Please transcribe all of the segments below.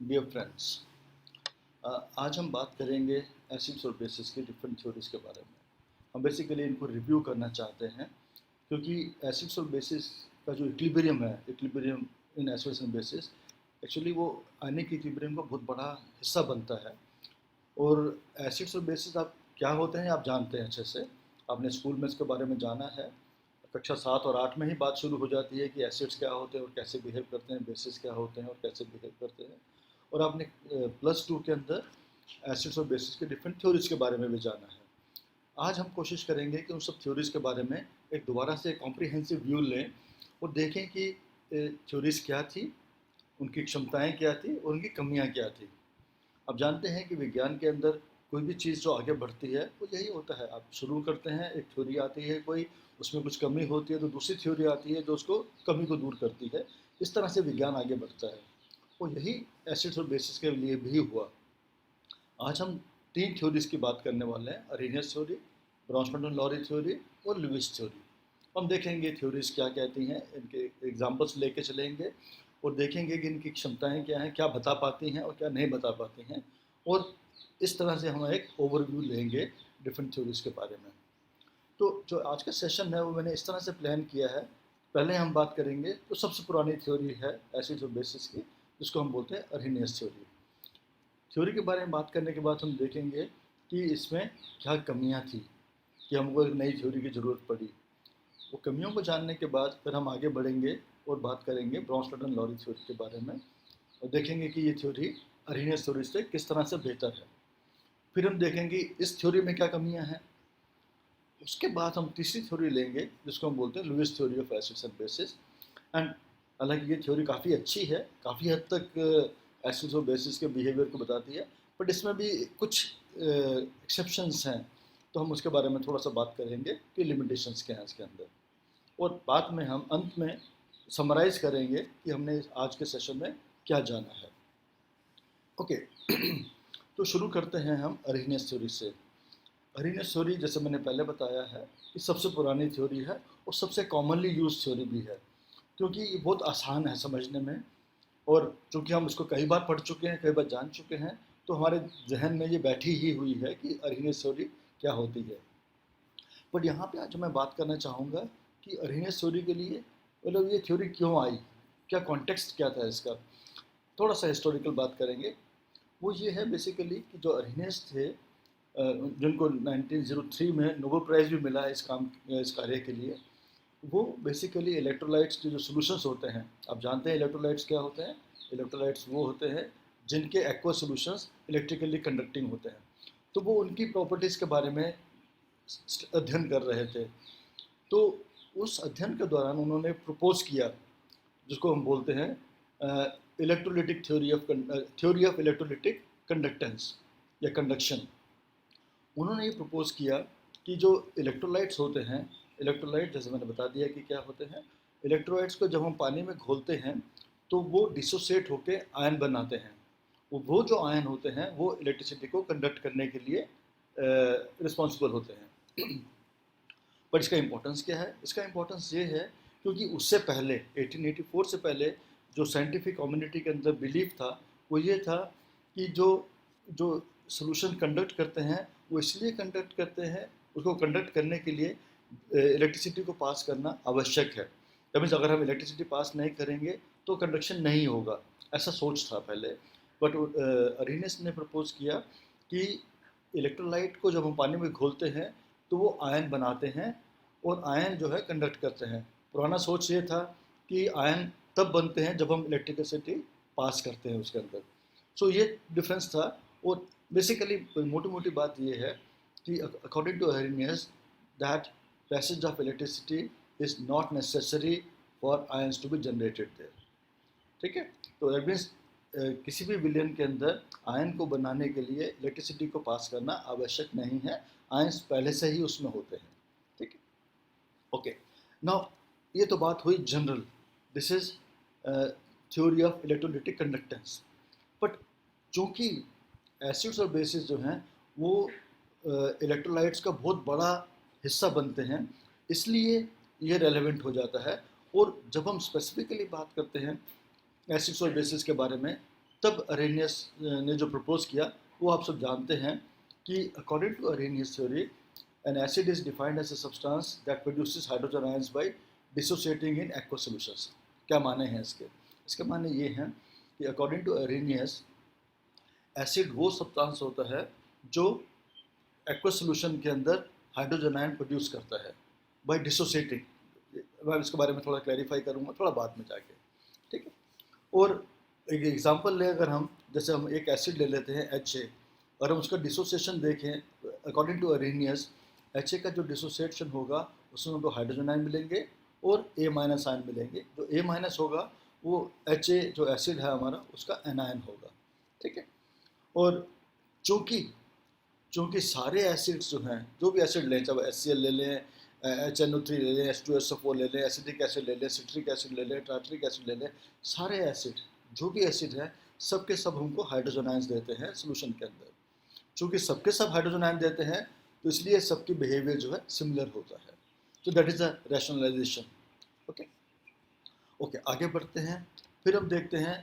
Dear friends, आज हम बात करेंगे एसिड्स और बेसिस की डिफरेंट थ्योरीज के बारे में। हम बेसिकली इनको रिव्यू करना चाहते हैं क्योंकि एसिड्स और बेसिस का जो इक्विलिब्रियम है, equilibrium in acids and basis, actually वो आयनिक इक्विलिब्रियम का बहुत बड़ा हिस्सा बनता है। और एसिड्स और बेसिस आप क्या होते हैं आप जानते हैं अच्छे से, आपने स्कूल में इसके बारे में जाना है। कक्षा 7 और 8 में ही बात शुरू हो जाती है कि एसिड्स क्या होते हैं और कैसे बिहेव करते हैं, बेसिस क्या होते हैं और कैसे बिहेव करते हैं। और आपने +2 के अंदर एसिड्स और बेसिस के डिफरेंट थ्योरीज के बारे में भी जाना है। आज हम कोशिश करेंगे कि उन सब थ्योरीज के बारे में एक दोबारा से कॉम्प्रिहेंसिव व्यू लें और देखें कि थ्योरीज क्या थी, उनकी क्षमताएं क्या थी और उनकी कमियां क्या थी। आप जानते हैं कि विज्ञान के अंदर कोई भी चीज़ जो आगे बढ़ती है वो यही होता है। आप शुरू करते हैं, एक थ्योरी आती है कोई, उसमें कुछ कमी होती है तो दूसरी थ्योरी आती है जो उसको कमी को दूर करती है। इस तरह से विज्ञान आगे बढ़ता है और यही एसिड्स और बेसिस के लिए भी हुआ। आज हम 3 थ्योरीज की बात करने वाले हैं, अरेनियस थ्योरी, ब्रॉन्सटन-लॉरी थ्योरी और लुईस थ्योरी। हम देखेंगे थ्योरीज क्या कहती हैं, इनके एग्जाम्पल्स लेके चलेंगे और देखेंगे कि इनकी क्षमताएं क्या हैं, क्या बता पाती हैं और क्या नहीं बता पाती हैं। और इस तरह से हम एक ओवरव्यू लेंगे डिफरेंट थ्योरीज के बारे में। तो जो आज का सेशन है वो मैंने इस तरह से प्लान किया है। पहले हम बात करेंगे तो सबसे पुरानी थ्योरी है एसिड्स और बेसिस की, जिसको हम बोलते हैं अरेनियस थ्योरी। थ्योरी के बारे में बात करने के बाद हम देखेंगे कि इसमें क्या कमियां थी कि हमको एक नई थ्योरी की ज़रूरत पड़ी। वो कमियों को जानने के बाद फिर हम आगे बढ़ेंगे और बात करेंगे ब्रॉन्सटन-लॉरी थ्योरी के बारे में और देखेंगे कि ये थ्योरी अरेनियस थ्योरी से किस तरह से बेहतर है। फिर हम देखेंगे इस थ्योरी में क्या कमियां हैं। उसके बाद हम तीसरी थ्योरी लेंगे जिसको हम बोलते हैं Lewis theory of acids and bases. And हालांकि ये थ्योरी काफ़ी अच्छी है, काफ़ी हद तक एसिड्स और बेसिस के बिहेवियर को बताती है, बट इसमें भी कुछ एक्सेप्शंस हैं। तो हम उसके बारे में थोड़ा सा बात करेंगे कि लिमिटेशंस क्या हैं इसके अंदर। और बाद में हम अंत में समराइज़ करेंगे कि हमने आज के सेशन में क्या जाना है। ओके तो शुरू करते हैं हम अरेनियस थ्योरी से। अरेनियस थ्योरी, जैसे मैंने पहले बताया है, कि सबसे पुरानी थ्योरी है और सबसे कॉमनली यूज थ्योरी भी है क्योंकि ये बहुत आसान है समझने में। और चूँकि हम इसको कई बार पढ़ चुके हैं, कई बार जान चुके हैं, तो हमारे जहन में ये बैठी ही हुई है कि अरेनियस थ्योरी क्या होती है। बट यहाँ पे आज मैं बात करना चाहूँगा कि अरेनियस थ्योरी के लिए मतलब ये थ्योरी क्यों आई, क्या कॉन्टेक्स्ट क्या था इसका। थोड़ा सा हिस्टोरिकल बात करेंगे। वो ये है बेसिकली कि जो अरेनियस थे, जिनको 1903 में नोबेल प्राइज़ भी मिला है इस कार्य के लिए, वो बेसिकली इलेक्ट्रोलाइट्स के जो सॉल्यूशंस होते हैं, आप जानते हैं इलेक्ट्रोलाइट्स क्या होते हैं। इलेक्ट्रोलाइट्स वो होते हैं जिनके एक्वा सॉल्यूशंस इलेक्ट्रिकली कंडक्टिंग होते हैं। तो वो उनकी प्रॉपर्टीज़ के बारे में अध्ययन कर रहे थे। तो उस अध्ययन के दौरान उन्होंने प्रपोज किया, जिसको हम बोलते हैं electrolytic theory of electrolytic conductance या कंडक्शन। उन्होंने ये प्रपोज किया कि जो इलेक्ट्रोलाइट्स होते हैं, इलेक्ट्रोलाइट जैसे मैंने बता दिया कि क्या होते हैं। इलेक्ट्रोलाइट्स को जब हम पानी में घोलते हैं तो वो डिसोसिएट होकर आयन बनाते हैं। वो जो आयन होते हैं वो इलेक्ट्रिसिटी को कंडक्ट करने के लिए रिस्पॉन्सिबल होते हैं। पर इसका इम्पोर्टेंस क्या है? इसका इम्पोर्टेंस ये है क्योंकि उससे पहले 1884 से पहले जो साइंटिफिक कम्युनिटी के अंदर बिलीफ था वो ये था कि जो जो सोल्यूशन कंडक्ट करते हैं वो इसलिए कंडक्ट करते हैं, उसको कंडक्ट करने के लिए इलेक्ट्रिसिटी को पास करना आवश्यक है। दैट मीन्स अगर हम इलेक्ट्रिसिटी पास नहीं करेंगे तो कंडक्शन नहीं होगा, ऐसा सोच था पहले। बट अरेनियस ने प्रपोज किया कि इलेक्ट्रोलाइट को जब हम पानी में घोलते हैं तो वो आयन बनाते हैं और आयन जो है कंडक्ट करते हैं। पुराना सोच ये था कि आयन तब बनते हैं जब हम इलेक्ट्रिसिटी पास करते हैं उसके अंदर। सो ये डिफरेंस था। और बेसिकली मोटी मोटी बात ये है कि according to Arrhenius that passage of electricity is not necessary for ions to be generated there. ठीक है, तो दैट मीन्स किसी भी विलयन के अंदर आयन को बनाने के लिए इलेक्ट्रिसिटी को पास करना आवश्यक नहीं है, आयंस पहले से ही उसमें होते हैं। ठीक है, ओके। नाउ ये तो बात हुई general, this is theory of electrolytic conductance. But चूंकि एसिड्स और बेसिस जो हैं वो इलेक्ट्रोलाइट्स का बहुत बड़ा हिस्सा बनते हैं, इसलिए ये रेलेवेंट हो जाता है। और जब हम स्पेसिफिकली बात करते हैं एसिड्स और बेसिस के बारे में तब अरेनियस ने जो प्रपोज किया वो आप सब जानते हैं कि according to Arrhenius theory an acid is defined as a substance that produces hydrogen ions by dissociating in aqueous solutions. क्या माने हैं इसके? इसके माने ये हैं कि अकॉर्डिंग टू अरेनियस एसिड वो सब्सटेंस होता है जो एक्वस सॉल्यूशन के अंदर हाइड्रोजन आयन प्रोड्यूस करता है बाय डिसोसिएटिंग। मैं इसके बारे में थोड़ा क्लैरिफाई करूँगा थोड़ा बाद में जाके, ठीक है। और एक एग्जांपल ले अगर हम, जैसे हम एक एसिड ले लेते हैं HA, और हम उसका डिसोसिएशन देखें अकॉर्डिंग टू अरेनियस, HA का जो डिसोसिएशन होगा उसमें हमको हाइड्रोजन आयन मिलेंगे और A माइनस आयन मिलेंगे। जो A माइनस होगा वो HA जो एसिड है हमारा उसका एनायन होगा, ठीक है। और चूँकि चूँकि सारे एसिड्स जो हैं, जो भी एसिड लें, चाहे HCl ले लें, HNO3 ले लें, H2SO4 ले लें, एसिटिक एसिड ले लें, सिट्रिक एसिड ले लें, टार्टरिक एसिड ले लें, सारे एसिड जो भी एसिड है सब के सब हमको हाइड्रोजन आयंस देते हैं सोल्यूशन के अंदर। चूँकि सबके सब हाइड्रोजन आयन देते हैं तो इसलिए सबकी बिहेवियर जो है सिमिलर होता है। तो that is the rationalisation. Okay okay, आगे बढ़ते हैं। फिर हम देखते हैं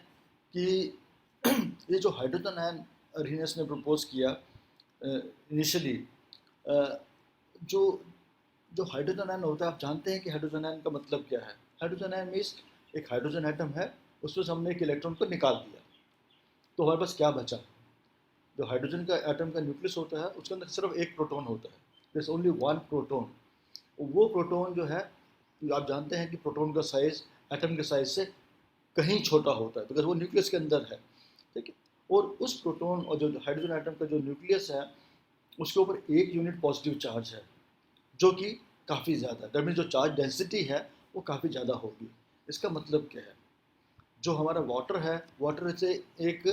कि ये जो हाइड्रोजन आयन अरेनियस ने प्रपोज किया इनिशियली, जो जो हाइड्रोजन आयन होता है, आप जानते हैं कि हाइड्रोजन आयन का मतलब क्या है। हाइड्रोजन आयन मीन्स एक हाइड्रोजन एटम है, उसमें से हमने एक इलेक्ट्रॉन को निकाल दिया तो हमारे पास क्या बचा। जो हाइड्रोजन का एटम का न्यूक्लियस होता है उसके अंदर सिर्फ एक प्रोटॉन होता है, there is only one proton. वो प्रोटॉन जो है, आप जानते हैं कि प्रोटॉन का साइज एटम के साइज से कहीं छोटा होता है बिकॉज वो न्यूक्लियस के अंदर है, ठीक है। और उस प्रोटॉन और जो हाइड्रोजन एटम का जो न्यूक्लियस है उसके ऊपर एक यूनिट पॉजिटिव चार्ज है जो कि काफ़ी ज़्यादा, दैट मीन्स जो चार्ज डेंसिटी है वो काफ़ी ज़्यादा होगी। इसका मतलब क्या है, जो हमारा वाटर है, वाटर से एक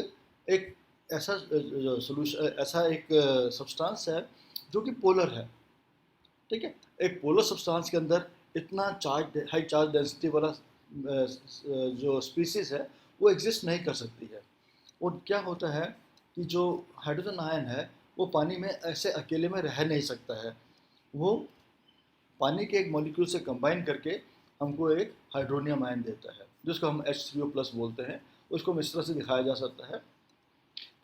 एक ऐसा सोल्यूशन, ऐसा एक सब्सटेंस है जो कि पोलर है, ठीक है। एक पोलर सब्सटेंस के अंदर इतना चार्ज, हाई चार्ज डेंसिटी वाला जो स्पीसीज है वो एग्जिस्ट नहीं कर सकती है। और क्या होता है कि जो हाइड्रोजन आयन है वो पानी में ऐसे अकेले में रह नहीं सकता है, वो पानी के एक मॉलिक्यूल से कंबाइन करके हमको एक हाइड्रोनियम आयन देता है जिसको हम H3O+ बोलते हैं। उसको इस तरह से दिखाया जा सकता है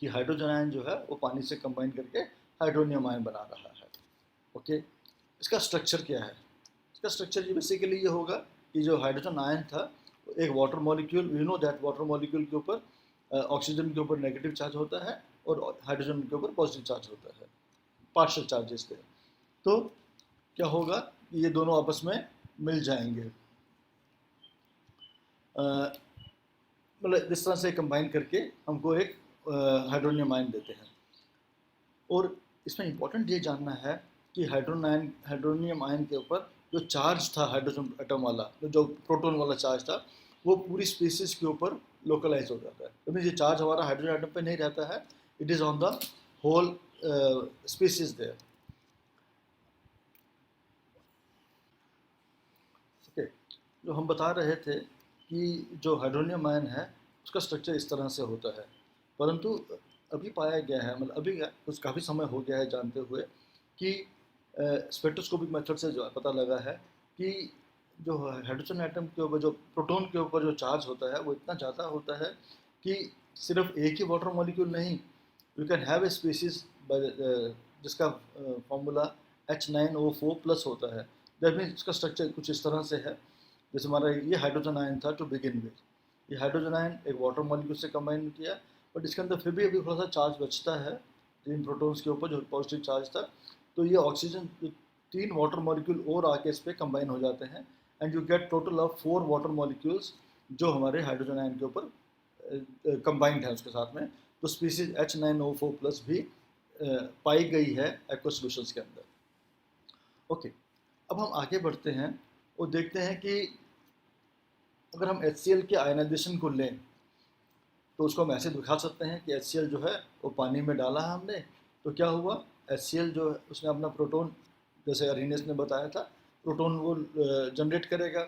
कि हाइड्रोजन आयन जो है वो पानी से कंबाइन करके हाइड्रोनियम आयन बना रहा है। ओके, इसका स्ट्रक्चर क्या है? इसका स्ट्रक्चर ये बेसिकली ये होगा कि जो हाइड्रोजन आयन था एक water molecule, you know that water molecule के ऊपर ऑक्सीजन के ऊपर नेगेटिव चार्ज होता है और हाइड्रोजन के ऊपर पॉजिटिव चार्ज होता है, पार्शियल चार्जेस पे। तो क्या होगा, ये दोनों आपस में मिल जाएंगे, मतलब इस तरह से कंबाइन करके हमको एक हाइड्रोनियम आयन देते हैं। और इसमें इम्पोर्टेंट ये जानना है कि हाइड्रोनियम आयन के ऊपर जो चार्ज था हाइड्रोजन एटम वाला, जो प्रोटॉन वाला चार्ज था, वो पूरी स्पीसीज के ऊपर लोकलाइज हो जाता है। तो ये चार्ज हमारा हाइड्रोजन एटम पे नहीं रहता है, it is on the whole species there. Okay, जो हम बता रहे थे कि जो हाइड्रोनियम आयन है उसका स्ट्रक्चर इस तरह से होता है, परंतु अभी पाया गया है, मतलब अभी कुछ काफ़ी समय हो गया है जानते हुए कि स्पेक्ट्रोस्कोपिक मेथड से जो पता लगा है कि जो हाइड्रोजन एटम के ऊपर, जो प्रोटॉन के ऊपर जो चार्ज होता है वो इतना ज़्यादा होता है कि सिर्फ एक ही वाटर मॉलिक्यूल नहीं, you can have a species जिसका फॉर्मूला H9O4+ होता है। दैट मीन्स इसका स्ट्रक्चर कुछ इस तरह से है, जैसे हमारा ये हाइड्रोजन आयन था टू बिगिन विद, ये हाइड्रोजन आयन एक वाटर मॉलिक्यूल से कंबाइन किया, बट इसके अंदर फिर भी अभी थोड़ा सा चार्ज बचता है तीन प्रोटॉन्स के ऊपर जो पॉजिटिव चार्ज था। तो ये ऑक्सीजन, तीन वाटर मॉलिक्यूल और आके इस पर कंबाइन हो जाते हैं and you get total of 4 water molecules जो हमारे हाइड्रोजन आयन के ऊपर कंबाइंड है उसके साथ में। तो स्पीसीज H9O4+ भी पाई गई है एक्वस सॉल्यूशंस के अंदर। ओके, अब हम आगे बढ़ते हैं और देखते हैं कि अगर हम HCl के आयनाइजेशन को लें तो उसको हम ऐसे दिखा सकते हैं कि HCl जो है वो पानी में डाला है हमने, तो क्या हुआ, HCl जो है उसने अपना प्रोटॉन, जैसे अरेनियस ने बताया था, प्रोटॉन वो जनरेट करेगा।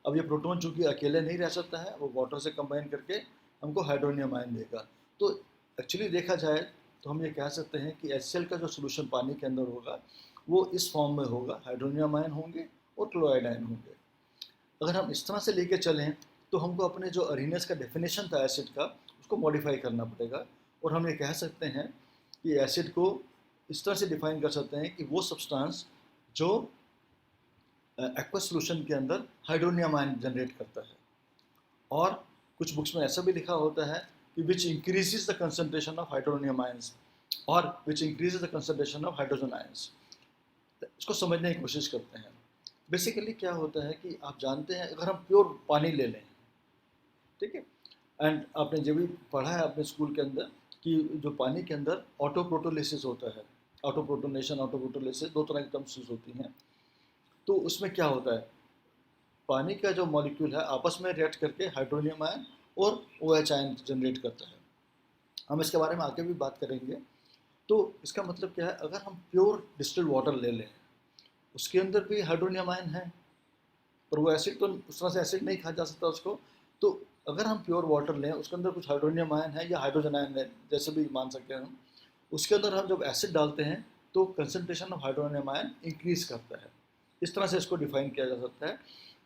अब ये प्रोटॉन चूँकि अकेले नहीं रह सकता है, वो वाटर से कंबाइन करके हमको हाइड्रोनियम आयन देगा। तो एक्चुअली देखा जाए तो हम ये कह सकते हैं कि HCl का जो सोल्यूशन पानी के अंदर होगा वो इस फॉर्म में होगा, हाइड्रोनियम आयन होंगे और क्लोराइड आयन होंगे। अगर हम इस तरह से लेके चलें तो हमको अपने जो अरेनियस का डेफिनेशन था एसिड का उसको मॉडिफाई करना पड़ेगा। और हम ये कह सकते हैं कि एसिड को इस तरह से डिफाइन कर सकते हैं कि वो सब्सटेंस जो एक्वस सोल्यूशन के अंदर हाइड्रोनियम आयन जनरेट करता है। और कुछ बुक्स में ऐसा भी लिखा होता है कि which increases the concentration of hydronium ions और which increases the concentration of hydrogen ions. इसको समझने की कोशिश करते हैं। बेसिकली क्या होता है कि आप जानते हैं, अगर हम प्योर पानी ले लें, ठीक है, एंड आपने जब भी पढ़ा है अपने स्कूल के अंदर कि जो पानी के अंदर ऑटोप्रोटोलिसिस होता है, ऑटोप्रोटोनेशन, ऑटोप्रोटोलिसिस, दो तरह की टर्म्स यूज होती हैं। तो उसमें क्या होता है, पानी का जो मॉलिक्यूल है आपस में रिएक्ट करके हाइड्रोनियम आयन और OH आयन जनरेट करता है। हम इसके बारे में आगे भी बात करेंगे। तो इसका मतलब क्या है, अगर हम प्योर डिस्टिल्ड वाटर ले लें, उसके अंदर भी हाइड्रोनियम आयन है, पर वो एसिड तो उस तरह से एसिड नहीं कहा जा सकता उसको। तो अगर हम प्योर वाटर लें, उसके अंदर कुछ हाइड्रोनियम आयन है या हाइड्रोजन आयन है, जैसे भी मान सकते हैं हम, उसके अंदर हम जब एसिड डालते हैं तो concentration of hydronium ion increase करता है। इस तरह से इसको डिफाइन किया जा सकता है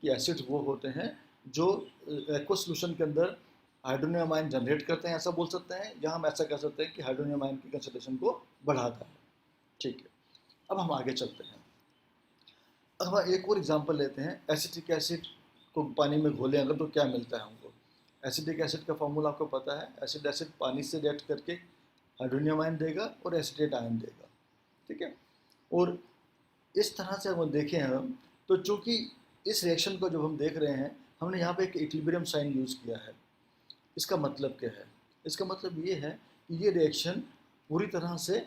कि एसिड्स वो होते हैं जो एक्वस सोल्यूशन के अंदर हाइड्रोनियम आयन जनरेट करते हैं, ऐसा बोल सकते हैं, या हम ऐसा कह सकते हैं कि हाइड्रोनियम आयन की कंसंट्रेशन को बढ़ाता है। ठीक है, अब हम आगे चलते हैं। अब हम एक और एग्जांपल लेते हैं। एसिटिक एसिड को पानी में घोलें अगर, तो क्या मिलता है हमको। एसिटिक एसिड का फॉर्मूला आपको पता है, एसिड पानी से रिएक्ट करके हाइड्रोनियम आयन देगा और एसिटेट आयन देगा। ठीक है, और इस तरह से अगर देखें हम, तो चूँकि इस रिएक्शन को जब हम देख रहे हैं, हमने यहाँ पे एक इक्विलिब्रियम साइन यूज़ किया है। इसका मतलब क्या है, इसका मतलब ये है कि ये रिएक्शन पूरी तरह से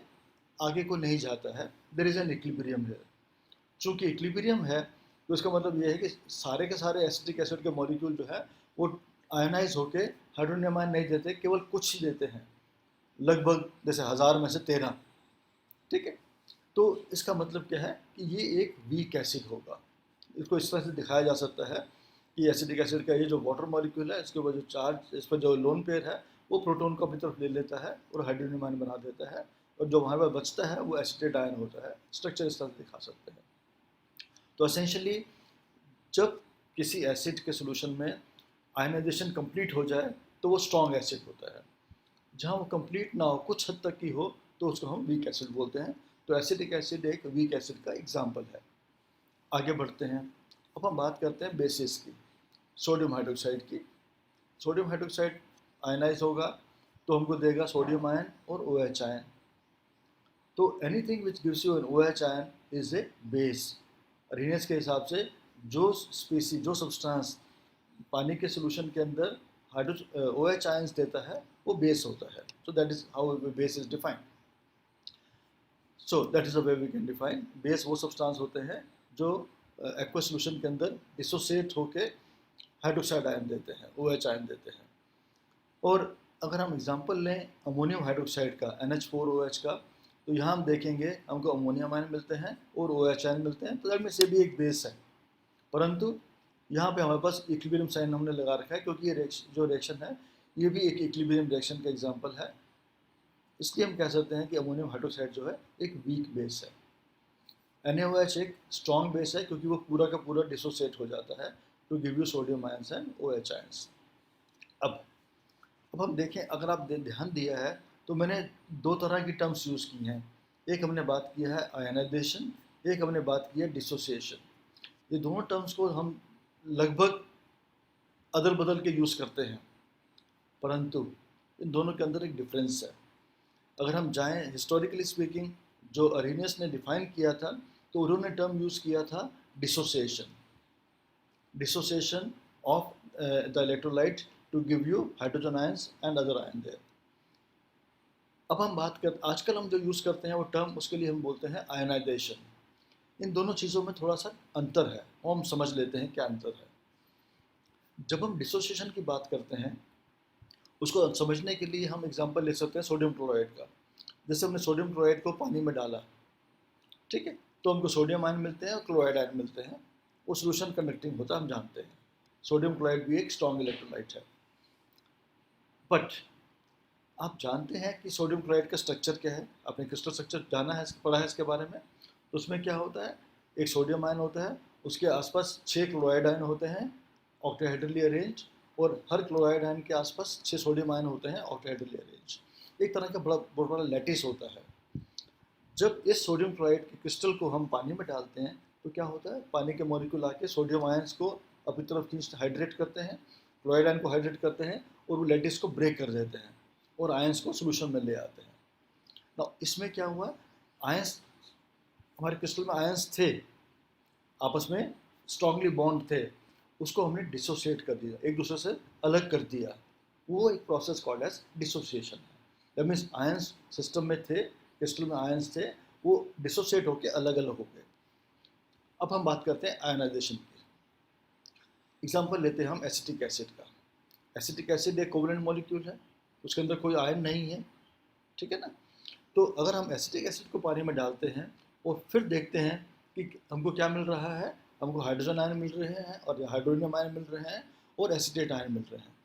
आगे को नहीं जाता है, देयर इज़ एन इक्विलिब्रियम है। चूँकि इक्विलिब्रियम है तो इसका मतलब ये है कि सारे के सारे एसिटिक एसिड के मॉलिक्यूल जो है वो आयनाइज होके हाइड्रोनियम आयन नहीं देते, केवल कुछ ही देते हैं, लगभग जैसे 1000 में से 13। ठीक है, तो इसका मतलब क्या है कि ये एक वीक एसिड होगा। इसको इस तरह से दिखाया जा सकता है कि एसिडिक एसिड का ये जो वाटर मॉलिक्यूल है, इसके ऊपर जो चार्ज, इस पर जो लोन पेयर है, वो प्रोटॉन को अपनी तरफ ले लेता है और हाइड्रोनियम आयन बना देता है, और जो वहाँ पर बचता है वो एसिटेट आयन होता है। स्ट्रक्चर इस तरह से दिखा सकते हैं। तो एसेंशियली जब किसी एसिड के सोल्यूशन में आयनाइजेशन कंप्लीट हो जाए तो वो स्ट्रॉन्ग एसिड होता है। जहाँ वो कंप्लीट ना हो, कुछ हद तक की हो, तो उसको हम वीक एसिड बोलते हैं। तो एसिडिक एसिड एक वीक एसिड का एग्जाम्पल है। आगे बढ़ते हैं। अब हम बात करते हैं बेसिस की, सोडियम हाइड्रोक्साइड की। सोडियम हाइड्रोक्साइड आयनाइज होगा तो हमको देगा सोडियम आयन और OH आयन। तो anything which gives you an OH ion is a base. Arrhenius के हिसाब से जो स्पीसी, जो सब्सटेंस पानी के सोल्यूशन के अंदर OH आयंस देता है, वो बेस होता है। So that is how base is defined. So that is the way we can define base. वो सब्सटेंस होते हैं जो एक्वस सोल्यूशन के अंदर डिसोसिएट होके हाइड्रोक्साइड आयन देते हैं, OH आयन देते हैं। और अगर हम एग्जांपल लें अमोनियम हाइड्रोक्साइड का, NH4OH का, तो यहाँ हम देखेंगे हमको अमोनियम आयन मिलते हैं और OH आयन मिलते हैं, तो दैट मीन्स ये भी एक बेस है। परंतु यहाँ पे हमारे पास इक्विलिब्रियम साइन हमने लगा रखा है, क्योंकि ये जो रिएक्शन है ये भी एक इक्विलिब्रियम रिएक्शन का एग्जांपल है। इसलिए हम कह सकते हैं कि अमोनियम हाइड्रोक्साइड जो है एक वीक बेस है। NaOH एक स्ट्रॉन्ग बेस है, क्योंकि वो पूरा का पूरा डिसोसिएट हो जाता है to give you sodium ions and OH ions. अब हम देखें, अगर आप ध्यान दिया है तो मैंने दो तरह की टर्म्स यूज़ की हैं। एक हमने बात किया है आयनाइजेशन, एक हमने बात की है डिसोसिएशन। ये दोनों टर्म्स को हम लगभग अदल बदल के यूज़ करते हैं, परंतु इन दोनों के अंदर एक डिफरेंस है। अगर हम जाएं हिस्टोरिकली स्पीकिंग, जो अरेनियस ने डिफाइन किया था, तो उन्होंने टर्म यूज़ किया था dissociation, dissociation of the electrolyte to give you hydrogen ions and other ion there. अब हम बात कर, आजकल हम जो यूज़ करते हैं वो टर्म, उसके लिए हम बोलते हैं आयनाइजेशन। इन दोनों चीज़ों में थोड़ा सा अंतर है, वो हम समझ लेते हैं क्या अंतर है। जब हम डिसोसिएशन की बात करते हैं, उसको समझने के लिए हम एग्जांपल ले सकते हैं सोडियम क्लोराइड का। जैसे हमने सोडियम क्लोराइड को पानी में डाला, ठीक है, तो हमको सोडियम आयन मिलते हैं और क्लोराइड आयन मिलते हैं। वो सोल्यूशन कंडक्टिंग होता है, हम जानते हैं। सोडियम क्लोराइड भी एक स्ट्रॉन्ग इलेक्ट्रोलाइट है। बट आप जानते हैं कि सोडियम क्लोराइड का स्ट्रक्चर क्या है? आपने क्रिस्टल स्ट्रक्चर जाना है, पढ़ा है इसके बारे में? तो उसमें क्या होता है, एक सोडियम आयन होता है, उसके आसपास 6 क्लोराइड आयन होते हैं ऑक्टाहेड्रली अरेंज, और हर क्लोराइड आयन के आसपास 6 सोडियम आयन होते हैं ऑक्टाहेड्रली अरेंज। एक तरह का बहुत बड़ा लैटिस होता है। जब इस सोडियम क्लोराइड के क्रिस्टल को हम पानी में डालते हैं तो क्या होता है, पानी के मॉलिक्यूल आके सोडियम आयंस को अपनी तरफ खींच हाइड्रेट करते हैं, क्लोराइड आयन को हाइड्रेट करते हैं और वो लैटिस को ब्रेक कर देते हैं और आयंस को सोल्यूशन में ले आते हैं। ना इसमें क्या हुआ, आयंस हमारे क्रिस्टल में आयंस थे, आपस में स्ट्रांगली बॉन्ड थे, उसको हमने डिसोसिएट कर दिया, एक दूसरे से अलग कर दिया। वो एक प्रोसेस कॉल्ड एज डिसोसिएशन है। दैट मीन्स आयंस सिस्टम में थे, क्रिस्टल में आयंस थे, वो डिसोसिएट होकर अलग अलग हो गए। अब हम बात करते हैं आयनाइजेशन की। एग्जाम्पल लेते हैं हम एसिटिक एसिड का। एसिटिक एसिड एक कोवलेंट मॉलिक्यूल है, उसके अंदर कोई आयन नहीं है, ठीक है ना। तो अगर हम एसिटिक एसिड को पानी में डालते हैं और फिर देखते हैं कि हमको क्या मिल रहा है, हमको हाइड्रोजन आयन मिल रहे हैं और हाइड्रोनियम आयन मिल रहे हैं और एसीटेट आयन मिल रहे हैं।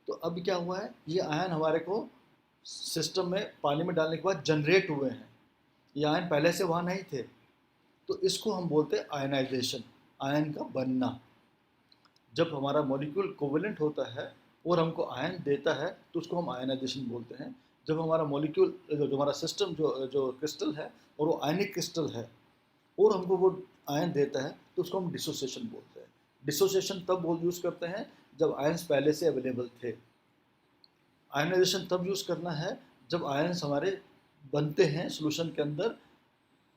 तो अब क्या हुआ है, ये आयन हमारे को सिस्टम में पानी में डालने के बाद जनरेट हुए हैं, ये आयन पहले से वहाँ नहीं थे। तो इसको हम बोलते हैं आयनाइजेशन, आयन का बनना। जब हमारा मॉलिक्यूल कोवेलेंट होता है और हमको आयन देता है तो उसको हम आयनाइजेशन बोलते हैं। जब हमारा मॉलिक्यूल जो हमारा सिस्टम जो जो क्रिस्टल है और वो आयनिक क्रिस्टल है और हमको वो आयन देता है तो उसको हम डिसोसिएशन बोलते हैं। डिसोसिएशन तब वो यूज़ करते हैं जब आयन्स पहले से अवेलेबल थे। आयनाइजेशन तब यूज़ करना है जब आयन्स हमारे बनते हैं सोल्यूशन के अंदर,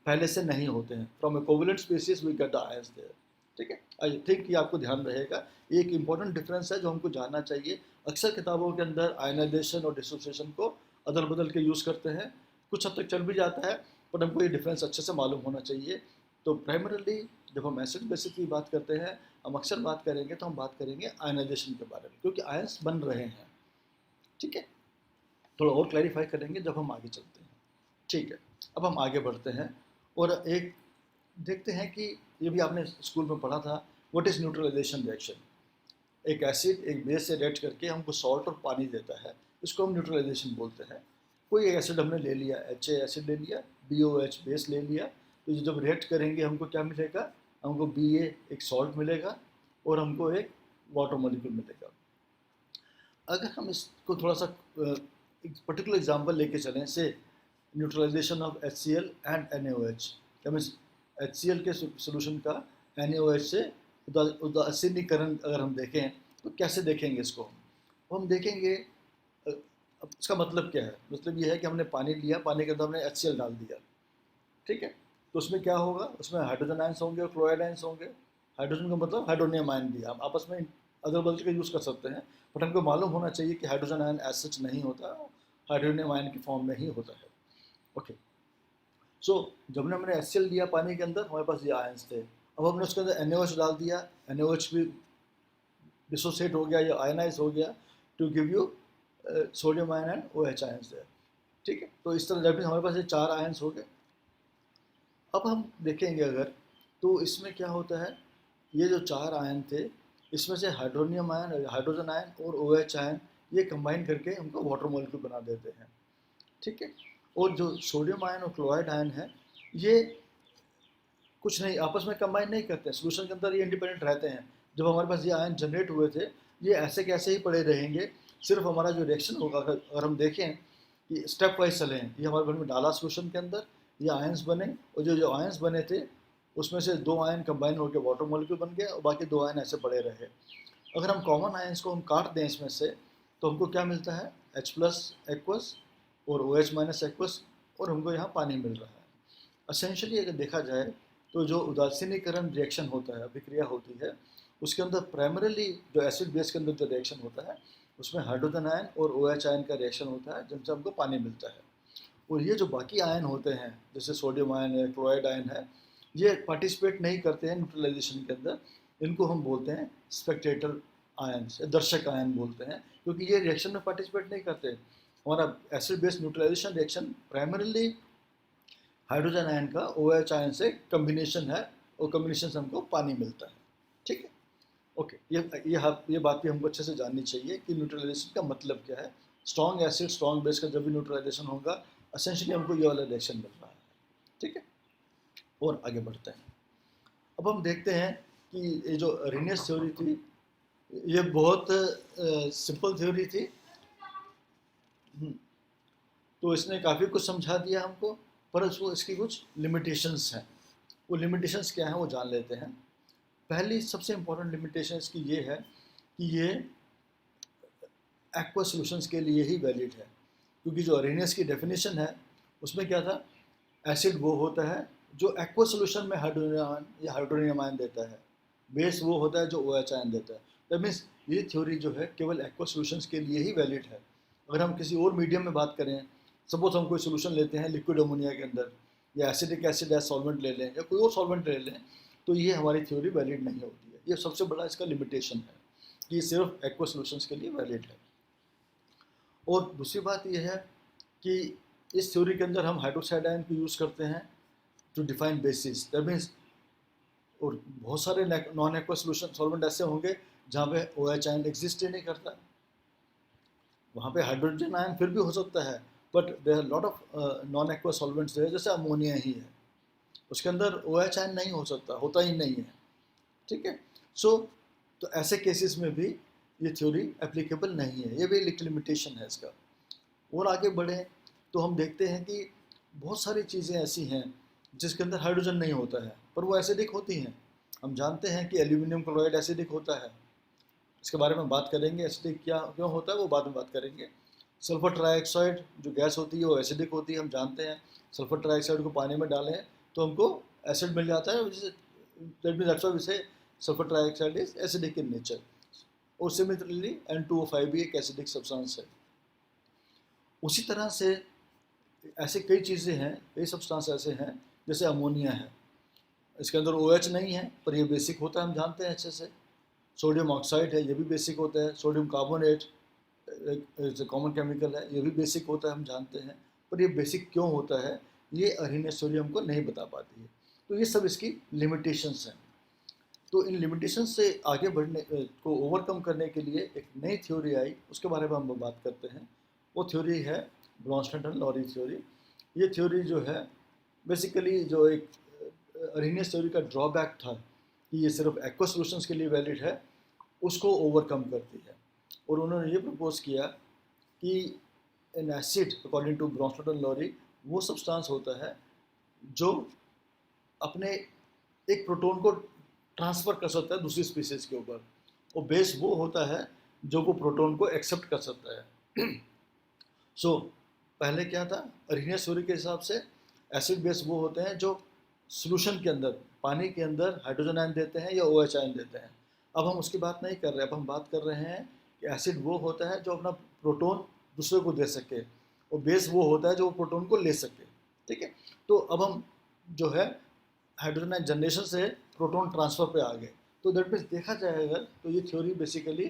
पहले से नहीं होते हैं। From a covalent species we get the ions there, ठीक है। आई थिंक कि आपको ध्यान रहेगा, ये एक इंपॉर्टेंट डिफरेंस है जो हमको जानना चाहिए। अक्सर किताबों के अंदर आयनाइजेशन और डिसोसिएशन को अदल बदल के यूज़ करते हैं, कुछ हद तक चल भी जाता है, पर हमको ये डिफरेंस अच्छे से मालूम होना चाहिए। तो प्राइमरली जब हम एसिड बेसिस की बात करते हैं, हम अक्सर बात करेंगे तो हम बात करेंगे आयनाइजेशन के बारे में, क्योंकि आयंस बन रहे हैं, ठीक है। थोड़ा और क्लैरिफाई करेंगे जब हम आगे चलते हैं, ठीक है। अब हम आगे बढ़ते हैं और एक देखते हैं कि ये भी आपने स्कूल में पढ़ा था, व्हाट इज़ न्यूट्रलाइजेशन रिएक्शन। एक एसिड एक बेस से रिएक्ट करके हमको सॉल्ट और पानी देता है, इसको हम न्यूट्रलाइजेशन बोलते हैं। कोई एक एसिड हमने ले लिया, HA एसिड ले लिया, BOH बेस ले लिया, तो जब रिएक्ट करेंगे हमको क्या मिलेगा, हमको BA एक सॉल्ट मिलेगा और हमको एक वाटर मॉलिक्यूल मिलेगा। अगर हम इसको थोड़ा सा एक पर्टिकुलर एग्जांपल लेके चलें, say neutralisation of HCl and NaOH, that means HCl के सोल्यूशन का NaOH से उदासीनीकरण अगर हम देखें तो कैसे देखेंगे इसको हम देखेंगे अब इसका मतलब क्या है, मतलब ये है कि हमने पानी लिया, पानी के अंदर हमने HCl डाल दिया, ठीक है। तो उसमें क्या होगा, उसमें हाइड्रोजन आयंस होंगे और क्लोराइड आयंस होंगे। हाइड्रोजन का मतलब हाइड्रोनियम आयन भी, हम आपस में अदल बदल के यूज़ कर सकते हैं, बट हमको मालूम होना चाहिए कि हाइड्रोजन आयन एज सच नहीं होता, हाइड्रोनियम आयन की फॉर्म में ही होता है, ओके। सो जब हमने HCl लिया पानी के अंदर, हमारे पास ये आयंस थे। अब हमने उसके अंदर NaOH डाल दिया, NaOH भी डिसोसिएट हो गया या आयनाइज हो गया to give you sodium ion and OH ions है, ठीक है। तो इस तरह हमारे पास ये 4 आयंस हो गए। अब हम देखेंगे अगर, तो इसमें क्या होता है, ये जो 4 आयन थे इसमें से हाइड्रोनियम आयन, हाइड्रोजन आयन और OH आयन ये कंबाइन करके हमको वाटर मॉलिक्यूल बना देते हैं, ठीक है। और जो सोडियम आयन और क्लोराइड आयन है ये कुछ नहीं, आपस में कंबाइन नहीं करते हैं, सोल्यूशन के अंदर ये इंडिपेंडेंट रहते हैं। जब हमारे पास ये आयन जनरेट हुए थे ये ऐसे कैसे ही पड़े रहेंगे, सिर्फ हमारा जो रिएक्शन होगा, अगर हम देखें कि स्टेप वाइज चलें, ये हमारे घर में डाला सोल्यूशन के अंदर, ये आयंस बने और जो जो आयंस बने थे उसमें से 2 आयन कंबाइन होकर वाटर मॉलिक्यूल बन गए और बाकी 2 आयन ऐसे पड़े रहे। अगर हम कॉमन आयंस को हम काट दें इसमें से तो हमको क्या मिलता है, H+ एक्वस और OH- एक्वस, और हमको यहाँ पानी मिल रहा है। असेंशली अगर देखा जाए तो जो उदासीनीकरण रिएक्शन होता है, अभिक्रिया होती है, उसके अंदर प्राइमरीली जो एसिड बेस के अंदर जो रिएक्शन होता है उसमें हाइड्रोजन आयन और OH आयन का रिएक्शन होता है जिनसे हमको पानी मिलता है। और ये जो बाकी आयन होते हैं जैसे सोडियम आयन है, क्लोराइड आयन है, ये पार्टिसिपेट नहीं करते हैं न्यूट्रलाइजेशन के अंदर, इनको हम बोलते हैं स्पेक्टेटर आयंस, दर्शक आयन बोलते हैं, क्योंकि ये रिएक्शन में पार्टिसिपेट नहीं करते। हमारा acid base neutralisation reaction primarily hydrogen ion का OH आयन से कम्बिनेशन है और कम्बिनेशन से हमको पानी मिलता है, ठीक है, ओके। ये बात भी हमको अच्छे से जाननी चाहिए कि न्यूट्रलाइजेशन का मतलब क्या है। स्ट्रॉन्ग एसिड स्ट्रॉन्ग बेस का जब भी न्यूट्रलाइजेशन होगा एसेंशियली हमको ये वाला रिएक्शन मिल रहा है, ठीक है। और आगे बढ़ते हैं। अब हम देखते हैं कि ये जो रीनियस थ्योरी थी ये बहुत सिंपल थ्योरी थी। तो इसने काफ़ी कुछ समझा दिया हमको, पर उसको इसकी कुछ लिमिटेशंस हैं। वो लिमिटेशंस क्या हैं वो जान लेते हैं। पहली सबसे इम्पोर्टेंट लिमिटेशन इसकी ये है कि ये एक्वा सॉल्यूशंस के लिए ही वैलिड है, क्योंकि जो अरेनियस की डेफिनेशन है उसमें क्या था, एसिड वो होता है जो एक्वा सॉल्यूशन में हाइड्रोजन आयन या हाइड्रोनियम आयन देता है, बेस वो होता है जो OH आयन देता है। दैट मीन्स ये थ्योरी जो है केवल एक्वा सॉल्यूशंस के लिए ही वैलिड है। अगर हम किसी और मीडियम में बात करें, सपोज हम कोई सोल्यूशन लेते हैं लिक्विड अमोनिया के अंदर, या एसिडिक एसिड एज सॉल्वेंट ले लें या कोई और सॉल्वेंट ले लें, तो ये हमारी थ्योरी वैलिड नहीं होती है। ये सबसे बड़ा इसका लिमिटेशन है कि ये सिर्फ एक्वा सॉल्यूशंस के लिए वैलिड है। और दूसरी बात यह है कि इस थ्योरी के अंदर हम हाइड्रोक्साइड आयन को यूज़ करते हैं to define bases. That means और बहुत सारे नॉन एक्वा सॉल्यूशन सॉल्वेंट ऐसे होंगे जहाँ पे OH आयन एग्जिस्ट ही नहीं करता, वहाँ पे हाइड्रोजन आयन फिर भी हो सकता है, but there are lot of non aqua solvents है, जैसे अमोनिया ही है, उसके अंदर OH आयन नहीं हो सकता, होता ही नहीं है। ठीक है, सो तो ऐसे केसेस में भी ये थ्योरी एप्लीकेबल नहीं है, ये भी एक लिमिटेशन है इसका। और आगे बढ़े तो हम देखते हैं कि बहुत सारी चीज़ें ऐसी हैं जिसके अंदर हाइड्रोजन नहीं होता है पर वो एसिडिक होती हैं। हम जानते हैं कि एल्यूमिनियम क्लोराइड एसिडिक होता है, इसके बारे में बात करेंगे, एसिडिक क्या क्यों होता है वो बाद में बात करेंगे। सल्फर ट्राइऑक्साइड जो गैस होती है वो एसिडिक होती है, हम जानते हैं। सल्फर ट्राइऑक्साइड को पानी में डालें तो हमको एसिड मिल जाता है, that means that's sulphur trioxide is acidic in nature. और सिमिलरली N2O5 भी एक एसिडिक सब्सटेंस है। उसी तरह से ऐसे कई चीज़ें हैं, कई सब्सटेंस ऐसे हैं, जैसे अमोनिया है, इसके अंदर OH नहीं है पर ये बेसिक होता है, हम जानते हैं अच्छे से। सोडियम ऑक्साइड है, ये भी बेसिक होता है। सोडियम कार्बोनेट एक कॉमन केमिकल है, ये भी बेसिक होता है, हम जानते हैं। पर ये बेसिक क्यों होता है ये अरेनियस थ्योरी हमको नहीं बता पाती है। तो ये सब इसकी लिमिटेशंस हैं। तो इन लिमिटेशंस से आगे बढ़ने को ओवरकम करने के लिए एक नई थ्योरी आई, उसके बारे में हम बात करते हैं। वो थ्योरी है ब्रॉन्स्टन-लॉरी थ्योरी। ये थ्योरी जो है बेसिकली जो एक अरेनियस थ्योरी का ड्रॉबैक था कि ये सिर्फ एक्वा सॉल्यूशंस के लिए वैलिड है, उसको ओवरकम करती है। और उन्होंने ये प्रपोज किया कि N acid according to Brønsted-lorry वो सब्सटेंस होता है जो अपने एक प्रोटॉन को ट्रांसफ़र कर सकता है दूसरी स्पीसीज के ऊपर, और बेस वो होता है जो वो प्रोटॉन को एक्सेप्ट कर सकता है। सो पहले क्या था, अरेनियस थ्योरी के हिसाब से एसिड बेस वो होते हैं जो सॉल्यूशन के अंदर, पानी के अंदर हाइड्रोजन आयन देते हैं या OH आयन देते हैं। अब हम उसकी बात नहीं कर रहे, अब हम बात कर रहे हैं कि एसिड वो होता है जो अपना प्रोटॉन दूसरे को दे सके, और बेस वो होता है जो प्रोटॉन को ले सके। ठीक है, तो अब हम जो है हाइड्रोजन आयन जनरेशन से प्रोटॉन ट्रांसफ़र पे आ गए। तो दैट मीन्स देखा जाएगा तो ये थ्योरी बेसिकली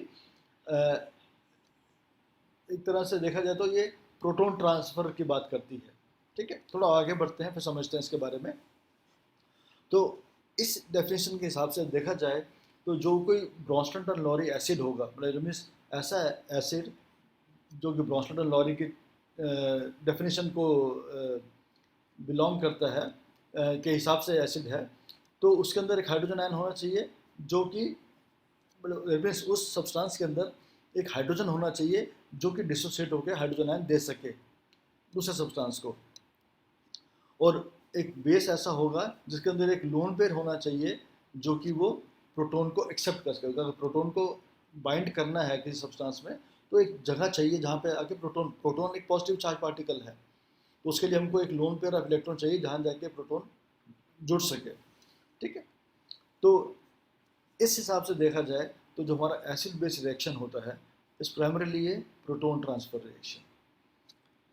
एक तरह से देखा जाए तो ये प्रोटॉन ट्रांसफ़र की बात करती है। ठीक है, थोड़ा आगे बढ़ते हैं फिर समझते हैं इसके बारे में। तो इस डेफिनेशन के हिसाब से देखा जाए तो जो कोई ब्रॉन्स्टन-लॉरी एसिड होगा, मतलब मीन्स ऐसा एसिड जो कि ब्रॉन्स्टन-लॉरी की डेफिनेशन को बिलोंग करता है के हिसाब से एसिड है, तो उसके अंदर एक हाइड्रोजन आयन होना चाहिए जो कि मतलब मीन्स उस सब्सटेंस के अंदर एक हाइड्रोजन होना चाहिए जो कि डिसोसिएट होकर हाइड्रोजन आयन दे सके दूसरे सब्सटेंस को। और एक बेस ऐसा होगा जिसके अंदर एक लोन पेयर होना चाहिए जो कि वो प्रोटॉन को एक्सेप्ट कर सके। अगर प्रोटॉन को बाइंड करना है किसी सब्सटेंस में तो एक जगह चाहिए जहाँ पे आके प्रोटॉन प्रोटॉन एक पॉजिटिव चार्ज पार्टिकल है, तो उसके लिए हमको एक लोन पेयर ऑफ इलेक्ट्रॉन चाहिए जहाँ जाके प्रोटॉन जुड़ सके। ठीक है, तो इस हिसाब से देखा जाए तो जो हमारा एसिड बेस रिएक्शन होता है इस प्राइमरीली ये प्रोटॉन ट्रांसफर रिएक्शन।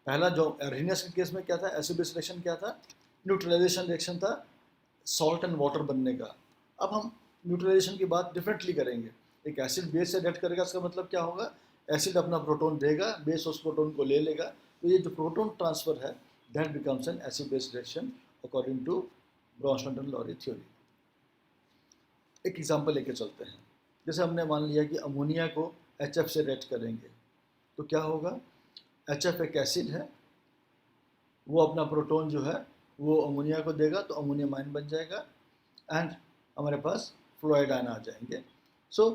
पहला जो अरेनियस के केस में क्या था, एसिड बेस रिएक्शन क्या था, न्यूट्रलाइजेशन रिएक्शन था सॉल्ट एंड वाटर बनने का। अब हम न्यूट्रलाइजेशन की बात डिफरेंटली करेंगे। एक एसिड बेस से रिएक्ट करेगा, इसका मतलब क्या होगा, एसिड अपना प्रोटॉन देगा, बेस उस प्रोटॉन को ले लेगा, तो ये जो प्रोटॉन ट्रांसफर है that becomes an acid base reaction according to Bronsted Lowry theory. एक एग्जांपल लेके चलते हैं। जैसे हमने मान लिया कि अमोनिया को HF से रिएक्ट करेंगे तो क्या होगा, HF एक एसिड है, वो अपना प्रोटॉन जो है वो अमोनिया को देगा तो अमोनियम आयन बन जाएगा एंड हमारे पास फ्लोराइड आयन आ जाएंगे। सो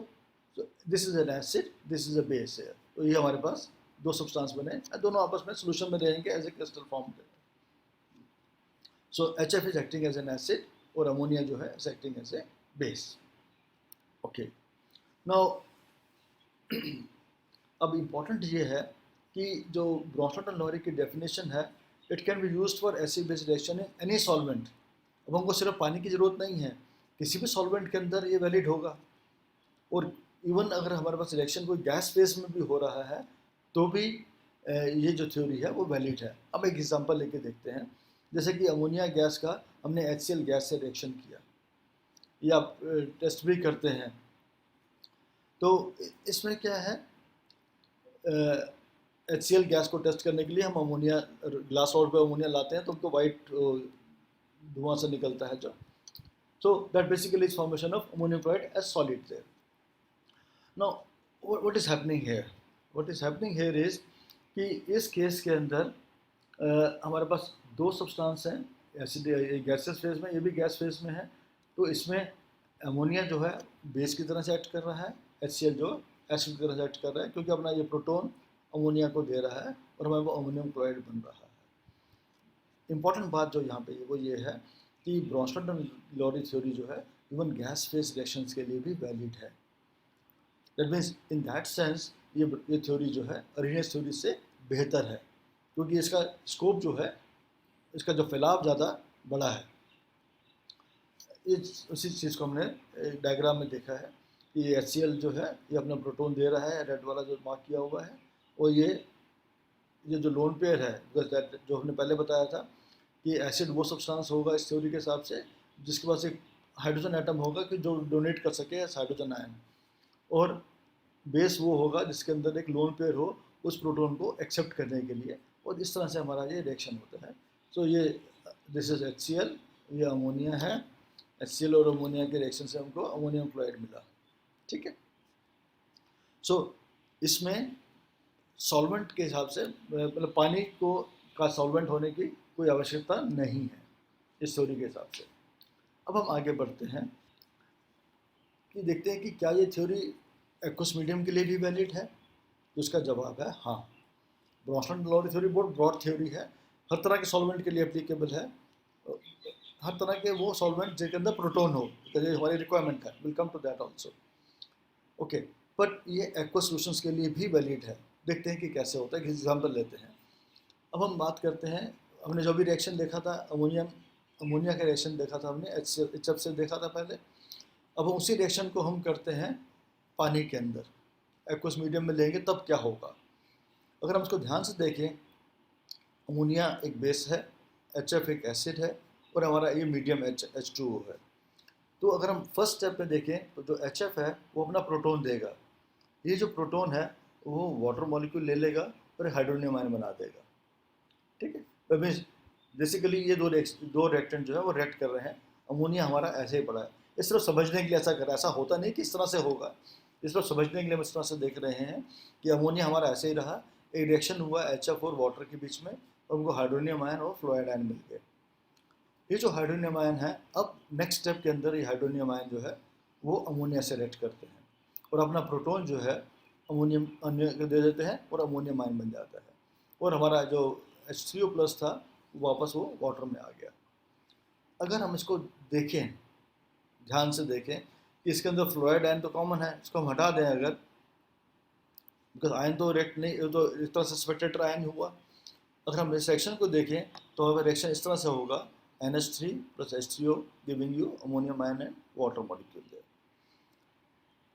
So this is an acid, this is a base है, तो ये हमारे पास दो सब्सटेंस बने, दोनों आपस में सोल्यूशन में रहेंगे as a crystal form. So HF is acting as an acid और अमोनिया जो है acting as a base. Okay, now अब इम्पॉर्टेंट ये है कि जो ब्रॉन्सन एंड लॉरी की डेफिनेशन है, it can be used for acid base reaction in any solvent. अब हमको सिर्फ पानी की ज़रूरत नहीं है, किसी भी सॉल्वेंट के अंदर ये वैलिड होगा। और इवन अगर हमारे पास रिएक्शन कोई गैस फेस में भी हो रहा है तो भी ये जो थ्योरी है वो वैलिड है। अब एक एग्जांपल लेके देखते हैं, जैसे कि अमोनिया गैस का हमने HCl गैस से रिएक्शन किया या टेस्ट भी करते हैं, तो इसमें क्या है, HCl गैस को टेस्ट करने के लिए हम अमोनिया ग्लास रोड पे अमोनिया लाते हैं तो उनको वाइट धुआं से निकलता है जो, so that basically is formation of ammonium chloride as solid there. Now what is happening here? What is happening here is कि इस केस के अंदर हमारे पास दो सब्सटेंस हैं, एसिड गैसेस फेज में, ये भी गैस फेज में है, तो इसमें अमोनिया जो है बेस की तरह से एक्ट कर रहा है, HCl जो एसिड की तरह से एक्ट कर रहा है, क्योंकि अपना ये प्रोटोन अमोनिया को दे रहा है और हमारे वो अमोनियम क्लोराइड बन रहा है। इंपॉर्टेंट बात जो यहाँ पे वो ये है कि ब्रॉन्सन एंड लॉरी थ्योरी जो है इवन गैस फेज रिएक्शंस के लिए भी वैलिड है। That means in that sense ये थ्योरी जो है अरेनियस थ्योरी से बेहतर है, क्योंकि इसका स्कोप जो है, इसका जो फैलाव ज़्यादा बड़ा है। इसी चीज़ को हमने डायग्राम में देखा है कि ये HCl जो है ये अपना प्रोटोन दे रहा है, रेड वाला जो मार्क किया हुआ है, और ये जो लोन पेयर है जो हमने पहले बताया था कि एसिड वो सब्सटेंस होगा इस थ्योरी के हिसाब से जिसके पास एक हाइड्रोजन एटम होगा कि जो डोनेट कर सके हाइड्रोजन आयन, और बेस वो होगा जिसके अंदर एक लोन पेयर हो उस प्रोटोन को एक्सेप्ट करने के लिए, और इस तरह से हमारा ये रिएक्शन होता है। सो ये दिस इज HCl, ये अमोनिया है, HCl और अमोनिया के रिएक्शन से हमको अमोनियम क्लोराइड मिला, ठीक है। सो इसमें सॉल्वेंट के हिसाब से मतलब पानी को का सॉल्वेंट होने की कोई आवश्यकता नहीं है इस थ्योरी के हिसाब से। अब हम आगे बढ़ते हैं कि देखते हैं कि क्या ये थ्योरी एक्वस मीडियम के लिए भी वैलिड है, तो इसका जवाब है हाँ। ब्रॉन्सन एंड लॉरी थ्योरी बहुत ब्रॉड थ्योरी है, हर तरह के सॉल्वेंट के लिए एप्लीकेबल है, हर तरह के वो सॉल्वेंट जिनके अंदर प्रोटोन हो, तो ये हमारी रिक्वायरमेंट है, will come to that also. Okay, but ये एक्वस सॉल्यूशंस के लिए भी वैलिड है। देखते हैं कि कैसे होता है, एग्जाम्पल लेते हैं। अब हम बात करते हैं, हमने जो भी रिएक्शन देखा था अमोनिया का रिएक्शन देखा था हमने HF से देखा था पहले। अब उसी रिएक्शन को हम करते हैं पानी के अंदर, एक्वस मीडियम में लेंगे तब क्या होगा। अगर हम इसको ध्यान से देखें, अमोनिया एक बेस है, HF एक एसिड है, और हमारा ये मीडियम H2O है। तो अगर हम फर्स्ट स्टेप पे देखें तो जो HF है वो अपना प्रोटोन देगा, ये जो प्रोटोन है वो वाटर मॉलिक्यूल ले लेगा और हाइड्रोनियम आयन बना देगा, ठीक है। तो मीन्स बेसिकली ये दो रिएक्टेंट जो है वो रिएक्ट कर रहे हैं, अमोनिया हमारा ऐसे ही पड़ा है। इस तरह समझने के लिए ऐसा कर रहा है, ऐसा होता नहीं कि इस तरह से होगा, इस तरह समझने के लिए हम इस तरह से देख रहे हैं कि अमोनिया हमारा ऐसे ही रहा, एक रिएक्शन हुआ HF और वाटर के बीच में, और उनको हाइड्रोनियम आयन और फ्लोराइड आयन मिल गए। ये जो हाइड्रोनियम आयन है, अब नेक्स्ट स्टेप के अंदर ये हाइड्रोनियम आयन जो है वो अमोनिया से रिएक्ट करते हैं और अपना प्रोटोन जो है अमोनियम अन्य दे देते हैं और अमोनियम आयन बन जाता है, और हमारा जो H3O+ था वापस वो वाटर में आ गया। अगर हम इसको देखें, ध्यान से देखें कि इसके अंदर फ्लोराइड आयन तो कॉमन है, इसको हम हटा दें अगर, बिकॉज आयन तो रिएक्ट नहीं, तो इस तरह से स्पेक्टेटर आयन हुआ। अगर हम इस रिएक्शन को देखें तो हमें रिएक्शन इस तरह से होगा, NH3 + H3O giving you ammonium ion and water molecule there.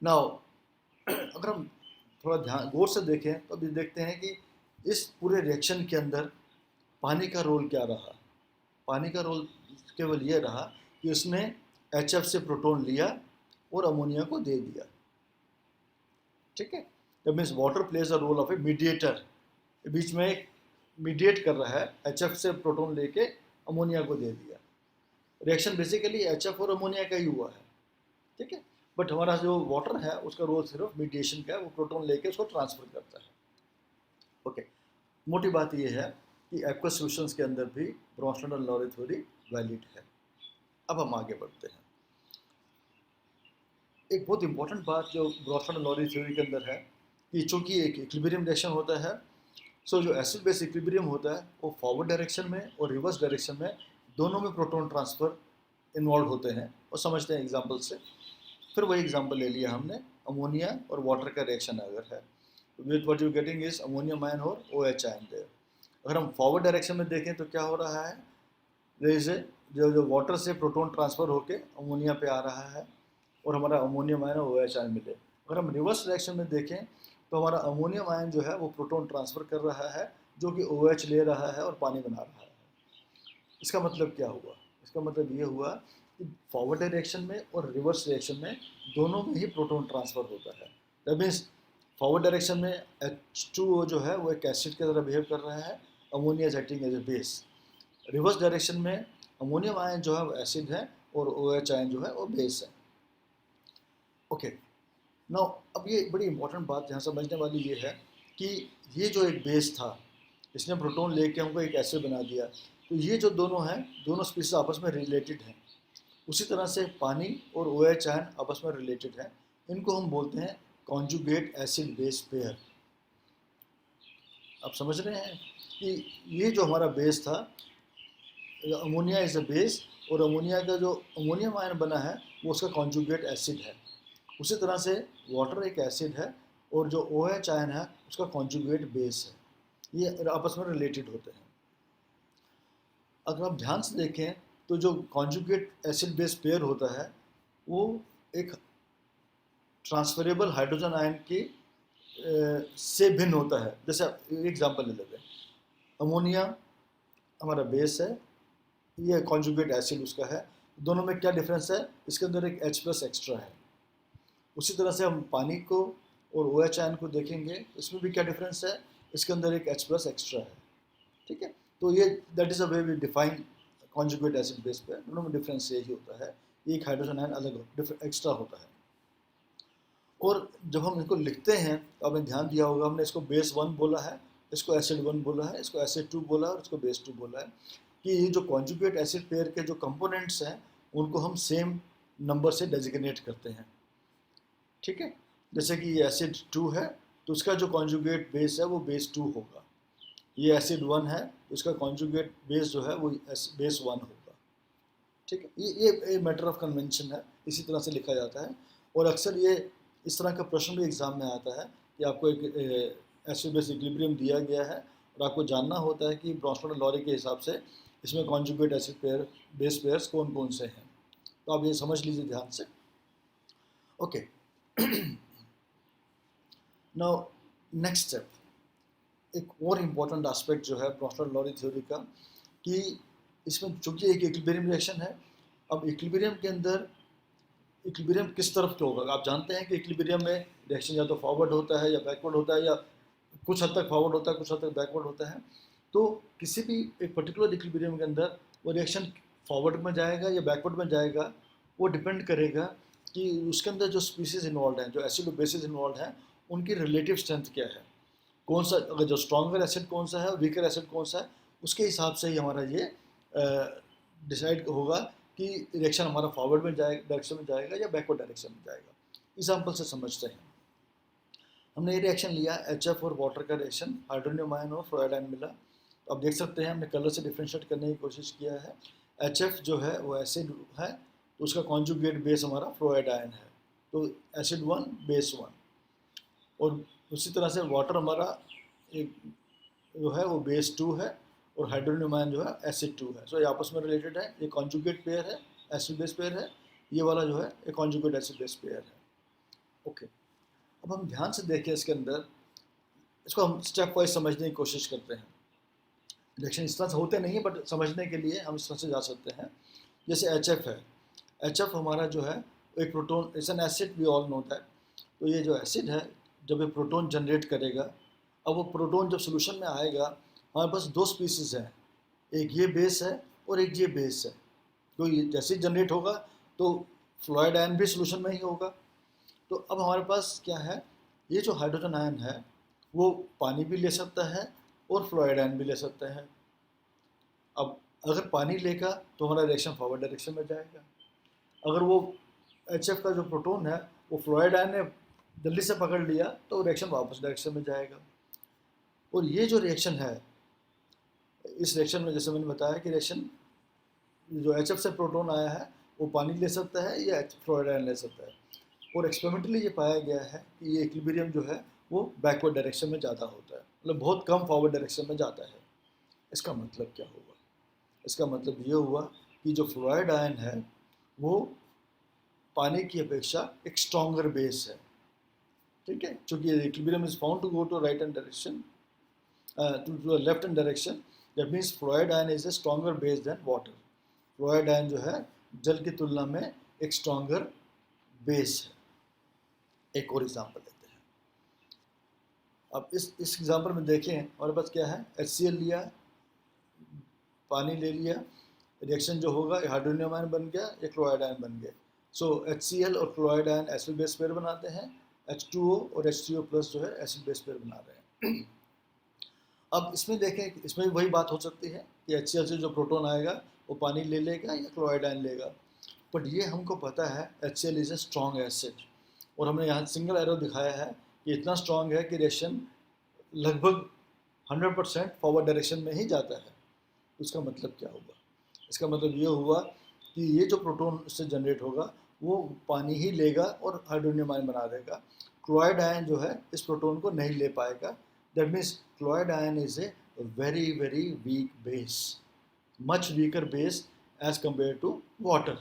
Now अगर हम थोड़ा ध्यान गौर से देखें तो अभी देखते हैं कि इस पूरे रिएक्शन के अंदर पानी का रोल क्या रहा। पानी का रोल केवल ये रहा कि उसने HF से प्रोटोन लिया और अमोनिया को दे दिया, ठीक है। That means water plays the role of a mediator, बीच में एक मीडिएट कर रहा है, HF से प्रोटोन लेके अमोनिया को दे दिया। रिएक्शन बेसिकली HF और अमोनिया का ही हुआ है, ठीक है, बट हमारा जो वाटर है उसका रोल सिर्फ मीडिएशन का है, वो प्रोटोन लेके उसको ट्रांसफर करता है। ओके, मोटी बात ये है कि एक्वस सॉल्यूशंस के अंदर भी Bronsted and Lowry theory valid है। अब हम आगे बढ़ते हैं। एक बहुत इंपॉर्टेंट बात जो ब्रॉडफोर्ड लॉरी थ्योरी के अंदर है कि चूंकि एक इक्विलिब्रियम रिएक्शन होता है, सो जो एसिड बेस इक्विलिब्रियम होता है वो फॉरवर्ड डायरेक्शन में और रिवर्स डायरेक्शन में दोनों में प्रोटॉन ट्रांसफर इन्वॉल्व होते हैं, और समझते हैं एग्जाम्पल से। फिर वही एग्जाम्पल ले लिया हमने, अमोनिया और वाटर का रिएक्शन अगर है, with what you getting is ammonium ion और OH आयन देयर। अगर हम फॉरवर्ड डायरेक्शन में देखें तो क्या हो रहा है, जैसे जो वाटर से प्रोटॉन ट्रांसफर होके अमोनिया पे आ रहा है और हमारा अमोनियम आयन और OH आयन मिले। अगर हम रिवर्स डायरेक्शन में देखें तो हमारा अमोनियम आयन जो है वो प्रोटॉन ट्रांसफर कर रहा है, जो कि OH ले रहा है और पानी बना रहा है। इसका मतलब क्या हुआ? इसका मतलब ये हुआ कि फॉरवर्ड डायरेक्शन में और रिवर्स डायरेक्शन में दोनों में ही प्रोटॉन ट्रांसफर होता है। दैट मीन्स फॉरवर्ड डायरेक्शन में H2O जो है वो एक एसिड की तरह बिहेव कर रहा है, ammonia is acting as a base. Reverse direction में अमोनियम आयन जो है वो एसिड है और OH आयन जो है वो बेस है। ओके, नाउ अब ये बड़ी इंपॉर्टेंट बात यहाँ समझने वाली ये है कि ये जो एक बेस था, इसने प्रोटॉन लेके हमको एक एसिड बना दिया, तो ये जो दोनों हैं, दोनों स्पीसीज आपस में रिलेटेड हैं। उसी तरह से पानी और OH आयन आपस में रिलेटेड हैं। इनको हम बोलते हैं कॉन्जुगेट एसिड बेस पेयर। आप समझ रहे हैं कि ये जो हमारा बेस था, अमोनिया इज अ बेस, और अमोनिया का जो अमोनियम आयन बना है वो उसका कॉन्जुगेट एसिड है। उसी तरह से वाटर एक एसिड है और जो OH आयन है उसका कॉन्जुगेट बेस है। ये आपस में रिलेटेड होते हैं। अगर आप ध्यान से देखें तो जो कॉन्जुगेट एसिड बेस पेयर होता है वो एक ट्रांसफरेबल हाइड्रोजन आयन की से भिन्न होता है। जैसे एग्जांपल ले लेते हैं, अमोनिया हमारा बेस है, ये कॉन्जुगेट एसिड उसका है, दोनों में क्या डिफरेंस है, इसके अंदर एक H+ एक्स्ट्रा है। उसी तरह से हम पानी को और OH आयन को देखेंगे, इसमें भी क्या डिफरेंस है, इसके अंदर एक H+ एक्स्ट्रा है। ठीक है, तो ये that is a way we define conjugate acid base पे, दोनों में डिफरेंस यही होता है, एक हाइड्रोजन आयन अलग एक्स्ट्रा होता है। और जब हम इनको लिखते हैं तो आपने ध्यान दिया होगा, हमने इसको बेस 1 बोला है, इसको एसिड 1 बोला है, इसको एसिड 2 बोला है और इसको बेस 2 बोला है, कि ये जो कॉन्जुगेट एसिड पेयर के जो कंपोनेंट्स हैं उनको हम सेम नंबर से डेजिग्नेट करते हैं। ठीक है, जैसे कि ये एसिड 2 है तो उसका जो कॉन्जुगेट बेस है वो बेस 2 होगा, ये एसिड 1 है तो इसका कॉन्जुगेट बेस जो है वो बेस 1 होगा। ठीक है, ये मैटर ऑफ कन्वेंशन है, इसी तरह से लिखा जाता है। और अक्सर ये इस तरह का प्रश्न भी एग्जाम में आता है कि आपको एक एसिड बेस इक्विलिब्रियम दिया गया है और आपको जानना होता है कि ब्रॉन्सफोर्ड लॉरी के हिसाब से इसमें conjugate acid pair base pairs कौन कौन से हैं। तो आप ये समझ लीजिए ध्यान से। ओके, नाउ नेक्स्ट स्टेप, एक और इम्पॉर्टेंट एस्पेक्ट जो है ब्रॉन्सफोर्ड लॉरी थ्योरी का, कि इसमें चूंकि एक इक्विलिब्रियम रिएक्शन है, अब इक्विलिब्रियम के अंदर इक्विलिब्रियम किस तरफ के होगा। आप जानते हैं कि इक्विलिब्रियम में रिएक्शन या तो फॉरवर्ड होता है या बैकवर्ड होता है, या कुछ हद तक फॉरवर्ड होता है, कुछ हद तक बैकवर्ड होता है। तो किसी भी एक पर्टिकुलर इक्विलिब्रियम के अंदर वो रिएक्शन फॉरवर्ड में जाएगा या बैकवर्ड में जाएगा, वो डिपेंड करेगा कि उसके अंदर जो स्पीसीज इन्वॉल्व हैं, जो एसिड और बेसिस इन्वॉल्व हैं, उनकी रिलेटिव स्ट्रेंथ क्या है, कौन सा, अगर जो स्ट्रॉन्गर एसिड कौन सा है और वीकर एसिड कौन सा है, उसके हिसाब से ही हमारा ये डिसाइड होगा कि रिएक्शन हमारा फॉरवर्ड में डायरेक्शन में जाएगा या बैकवर्ड डायरेक्शन में जाएगा। एग्जाम्पल से समझते हैं। हमने ये रिएक्शन लिया HF और वाटर का रिएक्शन, हाइड्रोनियम आयन और फ्लोराइड आयन मिला। तो आप देख सकते हैं हमने कलर से डिफ्रेंशिएट करने की कोशिश किया है। HF जो है वो एसिड है तो उसका कॉन्जुगेट बेस हमारा फ्लोराइड आयन है, तो एसिड 1 बेस 1। और उसी तरह से वाटर हमारा एक जो है वो बेस 2 है और हाइड्रोनियम आयन जो है एसिड 2 है। सो ये आपस में रिलेटेड है, ये कॉन्जुगेट पेयर है, एसिड बेस पेयर है, ये वाला जो है ये कॉन्जुगेट एसिड बेस पेयर है। ओके, अब हम ध्यान से देखें इसके अंदर, इसको हम स्टेप वाइज समझने की कोशिश करते हैं। रिएक्शन इस तरह से होते नहीं है, बट समझने के लिए हम इस तरह से जा सकते हैं। जैसे HF है, HF हमारा जो है एक proton, it's an acid, we all know that. तो ये जो एसिड है जब ये प्रोटोन जनरेट करेगा, अब वो प्रोटोन जब सोल्यूशन में आएगा, हमारे पास दो स्पीसीज हैं, एक ये बेस है और एक ये बेस है। तो ये जैसे जनरेट होगा तो फ्लोराइड आयन भी सोल्यूशन में ही होगा। तो अब हमारे पास क्या है, ये जो हाइड्रोजन आयन है वो पानी भी ले सकता है और फ्लोराइड आयन भी ले सकता है। अब अगर पानी लेगा तो हमारा रिएक्शन फॉरवर्ड डायरेक्शन में जाएगा, अगर वो HF का जो प्रोटोन है वो फ्लोराइड आयन ने जल्दी से पकड़ लिया तो रिएक्शन वापस डायरेक्शन में जाएगा। और ये जो रिएक्शन है, इस रिएक्शन में जैसे मैंने बताया कि रिएक्शन जो HF से प्रोटॉन आया है वो पानी ले सकता है या फ्लोराइड आयन ले सकता है। और एक्सपेरिमेंटली ये पाया गया है कि ये इक्विलिब्रियम जो है वो बैकवर्ड डायरेक्शन में ज़्यादा होता है, मतलब बहुत कम फॉरवर्ड डायरेक्शन में जाता है। इसका मतलब क्या हुआ? इसका मतलब ये हुआ कि जो फ्लोराइड आयन है वो पानी की अपेक्षा एक स्ट्रॉन्गर बेस है, ठीक है, क्योंकि equilibrium is found to go to right hand direction, to left hand direction. That means fluoride ion is a stronger base than water. Fluoride ion जो है जल की तुलना में एक स्ट्रॉन्गर बेस है। एक और एग्जांपल लेते हैं। अब इस एग्जांपल में देखें हमारे पास क्या है, HCl लिया, पानी ले लिया, रिएक्शन जो होगा हाइड्रोनियम आयन बन गया, एक क्लोराइड आयन बन गया। सो HCl और chloride ion acid base pair बनाते हैं, H2O और H3O प्लस जो है एसिड बेस पेयर बना रहे हैं। अब इसमें देखें, इसमें भी वही बात हो सकती है कि HCl से जो प्रोटॉन आएगा वो पानी ले लेगा या क्लोराइड आयन लेगा। बट ये हमको पता है HCl is a strong acid, और हमने यहाँ सिंगल एरो दिखाया है कि इतना स्ट्रॉन्ग है कि रिएक्शन लगभग 100% फॉरवर्ड डायरेक्शन में ही जाता है। इसका मतलब क्या हुआ? इसका मतलब ये हुआ कि ये जो प्रोटॉन इससे जनरेट होगा वो पानी ही लेगा और हाइड्रोनियम आयन बना देगा। क्लोराइड आयन जो है इस प्रोटॉन को नहीं ले पाएगा। That means chloride ion is a very very weak base, much weaker base as compare to water.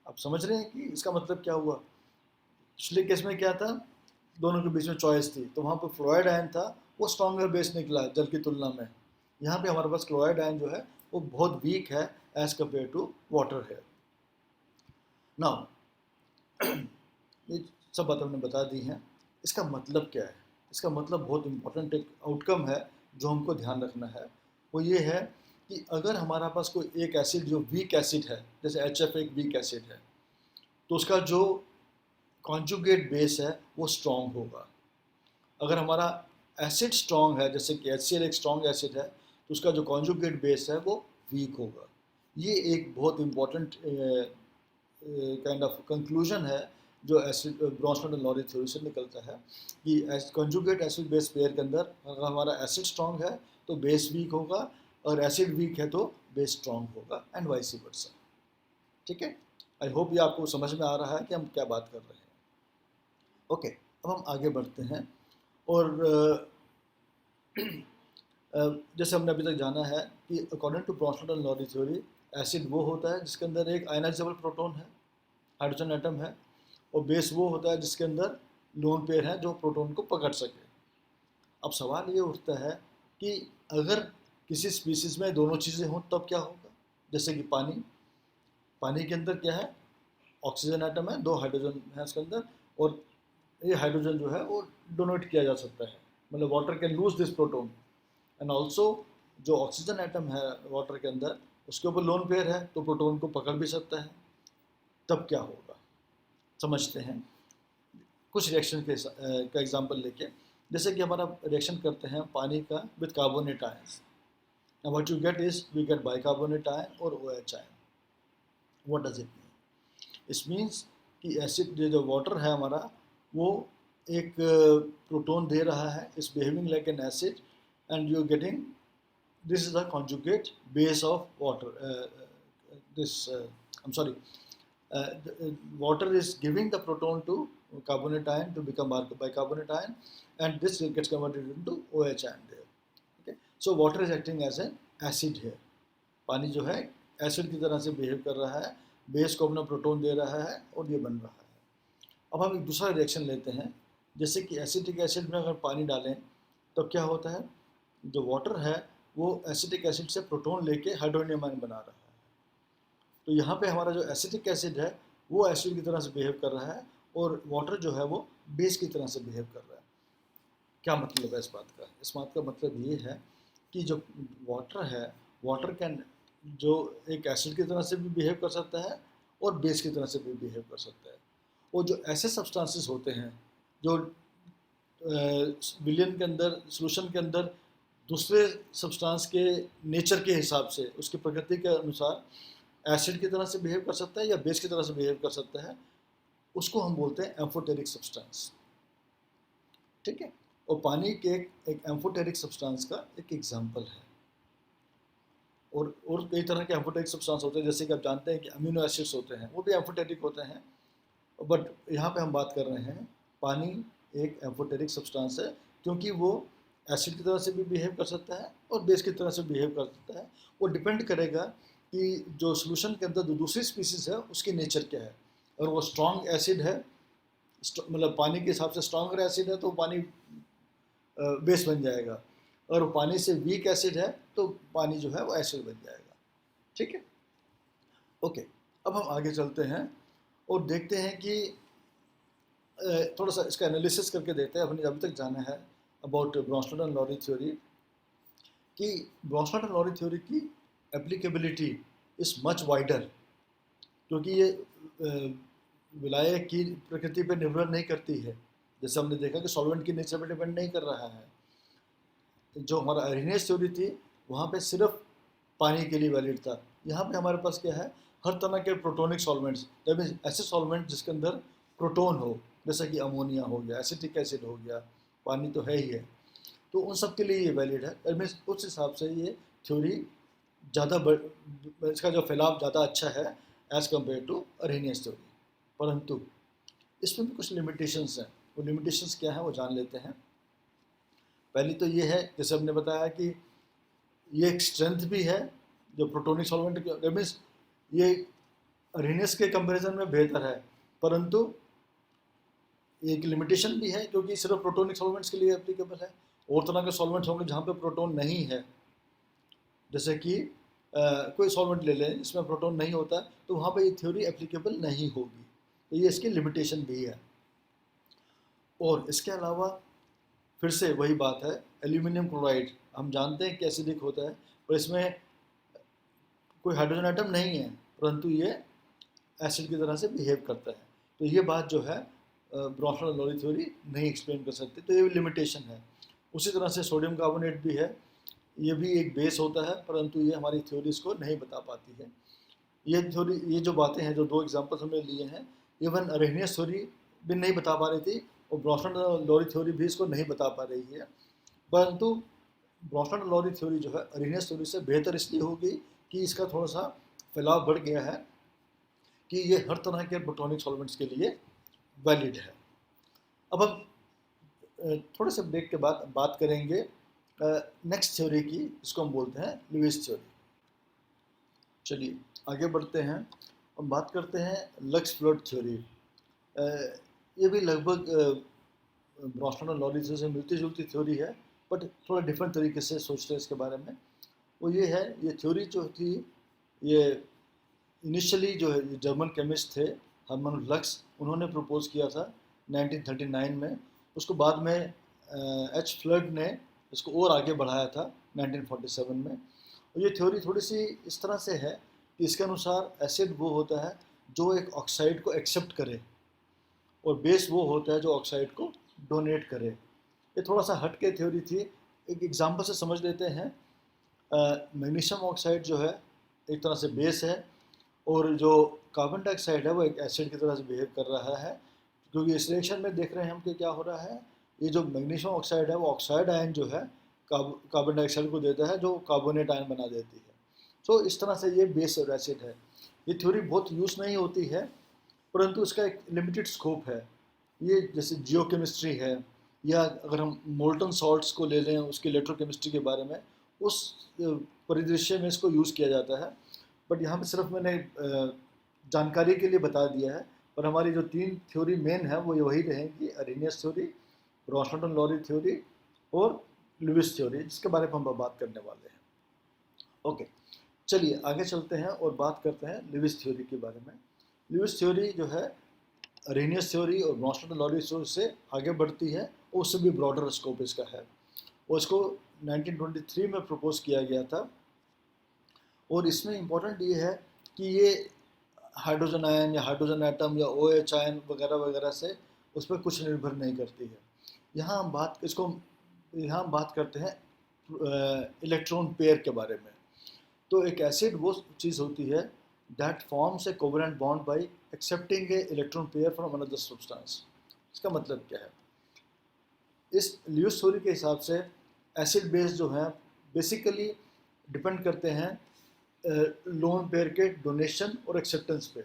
आप समझ रहे हैं कि इसका मतलब क्या हुआ? पिछले केस में क्या था, दोनों के बीच में चॉइस थी, तो वहाँ पर फ्लोराइड आयन था, वो स्ट्रॉन्गर बेस निकला जल की तुलना में। यहाँ पे हमारे पास क्लोराइड आयन जो है वो बहुत वीक है एज कंपेयर टू वाटर है। नाउ ये सब बात हमने बता दी हैं। इसका मतलब क्या है? इसका मतलब बहुत इंपॉर्टेंट एक आउटकम है जो हमको ध्यान रखना है। वो ये है कि अगर हमारा पास कोई एक एसिड जो वीक एसिड है, जैसे HF एक वीक एसिड है, तो उसका जो कॉन्जुगेट बेस है वो स्ट्रॉन्ग होगा। अगर हमारा एसिड स्ट्रॉन्ग है, जैसे कि HCl एक स्ट्रॉन्ग एसिड है, तो उसका जो कॉन्जुगेट बेस है वो वीक होगा। ये एक बहुत इम्पॉर्टेंट काइंड ऑफ कंक्लूजन है जो एसिड ब्रॉन्सफोर्ड एंड लॉरी थ्योरी से निकलता है कि कॉन्जुगेट एसिड बेस पेयर के अंदर अगर हमारा एसिड स्ट्रॉन्ग है तो बेस वीक होगा, और एसिड वीक है तो बेस स्ट्रॉन्ग होगा, एंड वाइस वर्सा। ठीक है, आई होप ये आपको समझ में आ रहा है कि हम क्या बात कर रहे हैं। ओके, अब हम आगे बढ़ते हैं। और जैसे हमने अभी तक जाना है कि according to Bronsted and Lowry theory, acid वो होता है जिसके अंदर एक आयनाइजेबल प्रोटॉन है, हाइड्रोजन एटम है, और बेस वो होता है जिसके अंदर लोन पेयर है जो प्रोटॉन को पकड़ सके। अब सवाल ये उठता है कि अगर किसी स्पीसीज में दोनों चीज़ें हों तब क्या होगा? जैसे कि पानी के अंदर क्या है, ऑक्सीजन एटम है, 2 हाइड्रोजन है उसके अंदर, और ये हाइड्रोजन जो है वो डोनेट किया जा सकता है, मतलब water can lose this proton, and also जो ऑक्सीजन एटम है वाटर के अंदर उसके ऊपर लोन पेयर है तो प्रोटॉन को पकड़ भी सकता है। तब क्या होगा समझते हैं कुछ रिएक्शन का एग्जांपल लेके। जैसे कि हमारा रिएक्शन करते हैं पानी का with carbonate ions, now what you get is we get bicarbonate ion और OH ion. What does it mean? It means कि एसिड जो वाटर है हमारा वो एक प्रोटॉन दे रहा है, इस behaving like an acid, and you getting this is the conjugate base of water, this I'm sorry, water is giving the proton to carbonate ion to become bicarbonate ion, and this gets converted into OH ion there. Okay, so water is acting as an acid here. पानी जो है acid की तरह से behave कर रहा है, base को अपना प्रोटॉन दे रहा है और ये बन रहा है। अब हम एक दूसरा रिएक्शन लेते हैं, जैसे कि एसिटिक एसिड में अगर पानी डालें तो क्या होता है, जो वाटर है वो एसिटिक एसिड से प्रोटॉन लेके हाइड्रोनियम आयन बना रहा है। तो यहाँ पे हमारा जो एसिटिक एसिड है वो एसिड की तरह से बिहेव कर रहा है, और वाटर जो है वो बेस की तरह से बिहेव कर रहा है। क्या मतलब है इस बात का? इस बात का मतलब ये है कि जो वाटर है, वाटर कैन जो एक एसिड की तरह से भी बिहेव कर सकता है और बेस की तरह से भी बिहेव कर सकता है। और जो ऐसे सब्सटेंसेस होते हैं जो विलियन के अंदर, सॉल्यूशन के अंदर दूसरे सब्सटेंस के नेचर के हिसाब से, उसकी प्रकृति के अनुसार एसिड की तरह से बिहेव कर सकता है या बेस की तरह से बिहेव कर सकता है, उसको हम बोलते हैं एम्फोटेरिक सब्सटेंस, ठीक है। और पानी के एक एम्फोटेरिक सब्सटेंस का एक एग्जांपल है। और कई तरह के एम्फोटेरिक सब्सटेंस होते हैं, जैसे कि आप जानते हैं कि अमीनो एसिड्स होते हैं, वो भी एम्फोटेरिक होते हैं। बट यहाँ पे हम बात कर रहे हैं पानी एक एम्फोटेरिक सब्सटेंस है, क्योंकि वो एसिड की तरह से भी बिहेव कर सकता है और बेस की तरह से बिहेव कर सकता है। वो डिपेंड करेगा कि जो सोल्यूशन के अंदर जो दूसरी स्पीसीज है उसकी नेचर क्या है। और वो स्ट्रॉन्ग एसिड है, मतलब पानी के हिसाब से स्ट्रॉन्गर एसिड है तो पानी बेस बन जाएगा, और पानी से वीक एसिड है तो पानी जो है वो एसिड बन जाएगा, ठीक है। ओके, अब हम आगे चलते हैं और देखते हैं कि थोड़ा सा इसका एनालिसिस करके देखते हैं। अपने अभी तक जाना है अबाउट ब्रॉन्स्टड एंड लॉरी थ्योरी, कि ब्रॉन्स्टड एंड लॉरी थ्योरी की एप्लीकेबिलिटी इज़ मच वाइडर, क्योंकि ये विलायक की प्रकृति पर निर्भर नहीं करती है। जैसे हमने देखा कि सॉल्वेंट की नेचर पर डिपेंड नहीं कर रहा है। जो हमारा अरेनियस थ्योरी थी वहाँ पे सिर्फ पानी के लिए वैलिड था। यहाँ पे हमारे पास क्या है, हर तरह के प्रोटोनिक सॉल्वेंट्स, दैट मीन्स ऐसे सॉल्वेंट जिसके अंदर प्रोटोन हो, जैसे कि अमोनिया हो गया, एसिटिक एसिड हो गया, पानी तो है ही है, तो उन सब के लिए ये वैलिड है। दैट मीन्स उस हिसाब से ये थ्योरी ज़्यादा इसका जो फैलाव ज़्यादा अच्छा है as compare to Arrhenius theory. परंतु इसमें भी कुछ लिमिटेशंस हैं। वो लिमिटेशंस क्या है वो जान लेते हैं। पहली तो ये है, जैसे हमने बताया कि ये एक स्ट्रेंथ भी है जो प्रोटोनिक सॉल्वेंट के, मीन्स ये अरेनियस के कंपैरिजन में बेहतर है, परंतु एक लिमिटेशन भी है क्योंकि सिर्फ प्रोटोनिक सॉल्वेंट्स के लिए एप्लीकेबल है। और तरह के सॉल्वेंट्स होंगे जहाँ पे प्रोटोन नहीं है, जैसे कि कोई सॉल्वेंट ले लें जिसमें प्रोटोन नहीं होता, तो वहाँ पे ये थ्योरी एप्लीकेबल नहीं होगी। तो ये इसकी लिमिटेशन भी है। और इसके अलावा फिर से वही बात है, एल्यूमिनियम क्लोराइड हम जानते हैं कि एसिडिक होता है, पर इसमें कोई हाइड्रोजन आइटम नहीं है, परंतु ये एसिड की तरह से बिहेव करता है। तो ये बात जो है ब्रॉन्स्टड लॉरी थ्योरी नहीं एक्सप्लेन कर सकती, तो ये लिमिटेशन है। उसी तरह से सोडियम कार्बोनेट भी है, ये भी एक बेस होता है, परंतु ये हमारी थ्योरीज को नहीं बता पाती है। ये थ्योरी, ये जो बातें हैं, जो दो एग्जाम्पल्स हमने लिए हैं, इवन अरेनियस थ्योरी भी नहीं बता पा रही थी और ब्रॉन्स्टड लॉरी थ्योरी भी इसको नहीं बता पा रही है। परंतु ब्रॉन्स्टड लॉरी थ्योरी जो है अरेनियस थ्योरी से बेहतर इसलिए होगी कि इसका थोड़ा सा फैलाव बढ़ गया है, कि ये हर तरह के प्रोटोनिक सॉल्वेंट्स के लिए वैलिड है। अब हम थोड़े से ब्रेक के बाद बात करेंगे नेक्स्ट थ्योरी की, इसको हम बोलते हैं लुईस थ्योरी। चलिए आगे बढ़ते हैं, हम बात करते हैं लक्स फ्लोट थ्योरी। ये भी लगभग ब्रॉन्स्टड एंड लॉरी थ्योरी से मिलती जुलती थ्योरी है, बट थोड़ा डिफरेंट तरीके से सोचते हैं इसके बारे में। वो ये है, ये थ्योरी जो थी, ये इनिशियली जो है जर्मन केमिस्ट थे हर्मन लक्स, उन्होंने प्रपोज किया था 1939 में। उसको बाद में एच फ्लड ने इसको और आगे बढ़ाया था 1947 में। और ये थ्योरी थोड़ी सी इस तरह से है कि इसके अनुसार एसिड वो होता है जो एक ऑक्साइड को एक्सेप्ट करे, और बेस वो होता है जो ऑक्साइड को डोनेट करे। ये थोड़ा सा हट के थ्योरी थी। एक एग्जांपल से समझ लेते हैं। मैग्नीशियम ऑक्साइड जो है एक तरह से बेस है, और जो कार्बन डाइऑक्साइड है वो एक एसिड की तरह से बिहेव कर रहा है, क्योंकि इस रिएक्शन में देख रहे हैं हम कि क्या हो रहा है, ये जो मैग्नीशियम ऑक्साइड है वो ऑक्साइड आयन जो है कार्बन डाइऑक्साइड को देता है, जो कार्बोनेट आयन बना देती है। तो इस तरह से ये बेस और एसिड है। ये थ्योरी बहुत यूज़ नहीं होती है, परंतु इसका एक लिमिटेड स्कोप है। ये जैसे जियोकेमिस्ट्री है, या अगर हम मोल्टन सॉल्ट्स को ले लें उसके इलेक्ट्रोकेमिस्ट्री के बारे में, उस परिदृश्य में इसको यूज़ किया जाता है। बट यहाँ पे सिर्फ मैंने जानकारी के लिए बता दिया है। पर हमारी जो तीन थ्योरी मेन है वो वही रहेंगी, Arrhenius theory, Bronsted and Lowry theory और लुईस थ्योरी, जिसके बारे में हम बात करने वाले हैं। ओके, चलिए आगे चलते हैं और बात करते हैं लुईस थ्योरी के बारे में। लुईस थ्योरी जो है अरेनियस थ्योरी और ब्रॉन्स्टड एंड लॉरी थ्योरी से आगे बढ़ती है, और उससे भी ब्रॉडर स्कोप इसका है। और इसको 1923 में प्रपोज किया गया था। और इसमें इम्पोर्टेंट ये है कि ये हाइड्रोजन आयन या हाइड्रोजन एटम या OH आयन वगैरह वगैरह से उस पर कुछ निर्भर नहीं करती है। यहाँ हम बात करते हैं इलेक्ट्रॉन पेयर के बारे में। तो एक एसिड वो चीज़ होती है that forms a covalent bond by accepting A electron pair from another substance. इसका मतलब क्या है? इस ल्यूइस थ्योरी के हिसाब से एसिड बेस जो हैं बेसिकली डिपेंड करते हैं लोन पेयर के डोनेशन और एक्सेप्टेंस पे।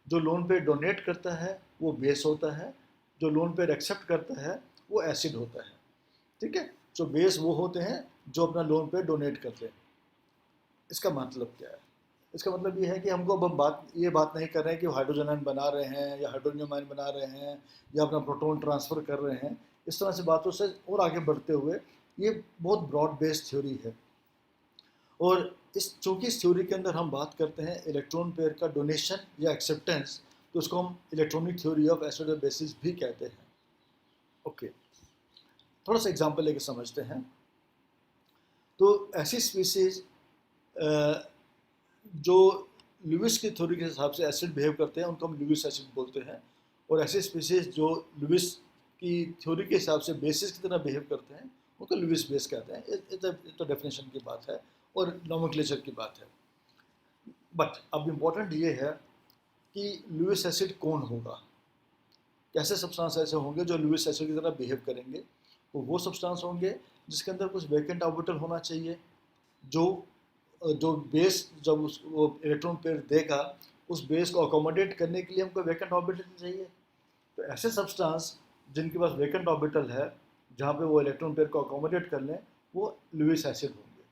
जो लोन पेयर डोनेट करता है वो बेस होता है, जो लोन पेयर एक्सेप्ट करता है वो एसिड होता है। ठीक है, जो बेस वो होते हैं जो अपना लोन पेयर डोनेट करते हैं। इसका मतलब क्या है? इसका मतलब ये है कि हमको अब हम बात नहीं कर रहे हैं कि हाइड्रोजन आयन बना रहे हैं या हाइड्रोनियम आयन बना रहे हैं या अपना प्रोटॉन ट्रांसफ़र कर रहे हैं। इस तरह से बातों से और आगे बढ़ते हुए ये बहुत ब्रॉड बेस्ड थ्योरी है। और चूँकि इस थ्योरी के अंदर हम बात करते हैं इलेक्ट्रॉन पेयर का डोनेशन या एक्सेप्टेंस, तो उसको हम इलेक्ट्रॉनिक थ्योरी ऑफ एसिड और बेसिस भी कहते हैं। ओके, थोड़ा सा एग्जांपल लेके समझते हैं। तो ऐसी स्पीसीज जो लुईस की थ्योरी के हिसाब से एसिड बिहेव करते हैं उनको हम लुईस एसिड बोलते हैं, और ऐसी स्पीसीज जो लुईस की थ्योरी के हिसाब से बेसिस की तरह बिहेव करते हैं उनको लुईस बेस कहते हैं। ये तो डेफिनेशन की बात है और नोमेनक्लेचर की बात है। बट अब इम्पोर्टेंट ये है कि लुईस एसिड कौन होगा, कैसे सब्सटेंस ऐसे होंगे जो लुईस एसिड की तरह बिहेव करेंगे। वो सब्सटेंस होंगे जिसके अंदर कुछ वैकेंट ऑर्बिटल होना चाहिए, जो बेस जब वो इलेक्ट्रॉन पेयर देगा उस बेस को अकोमोडेट करने के लिए हमको वैकेंट ऑर्बिटल चाहिए। तो ऐसे सब्सटेंस जिनके पास वैकेंट ऑर्बिटल है जहाँ पे वो इलेक्ट्रॉन पेयर को अकोमोडेट कर लें वो लुईस एसिड होंगे।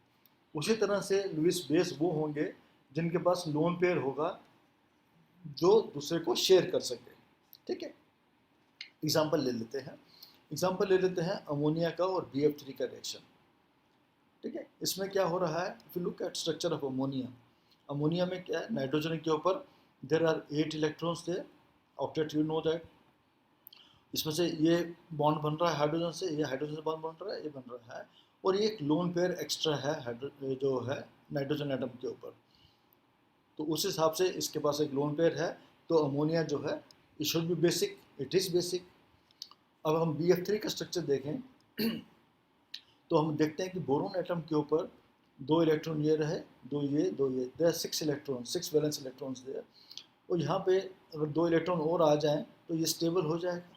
उसी तरह से लुईस बेस वो होंगे जिनके पास लोन पेयर होगा जो दूसरे को शेयर कर सके। ठीक है, एग्जाम्पल ले लेते हैं अमोनिया का और BF3 का रिएक्शन। ठीक है, इसमें क्या हो रहा है? If you look at structure of ammonia में क्या है? नाइट्रोजन के ऊपर there are 8 electrons there, octet, you know that. इसमें से ये बॉन्ड बन रहा है हाइड्रोजन से, ये हाइड्रोजन से बॉन्ड बन रहा है, ये बन रहा है, और ये एक लोन पेयर एक्स्ट्रा है जो है नाइट्रोजन एटम के ऊपर। तो उस हिसाब से इसके पास एक लोन पेयर है, तो अमोनिया जो है it should be basic, it is basic. अब हम BF3 का स्ट्रक्चर देखें तो हम देखते हैं कि बोरोन एटम के ऊपर 2 इलेक्ट्रॉन ये रहे, 2 ये, 2 ये, there 6 electron, 6 valence electrons there. और यहाँ पे अगर 2 इलेक्ट्रॉन और आ जाएं तो ये स्टेबल हो जाएगा।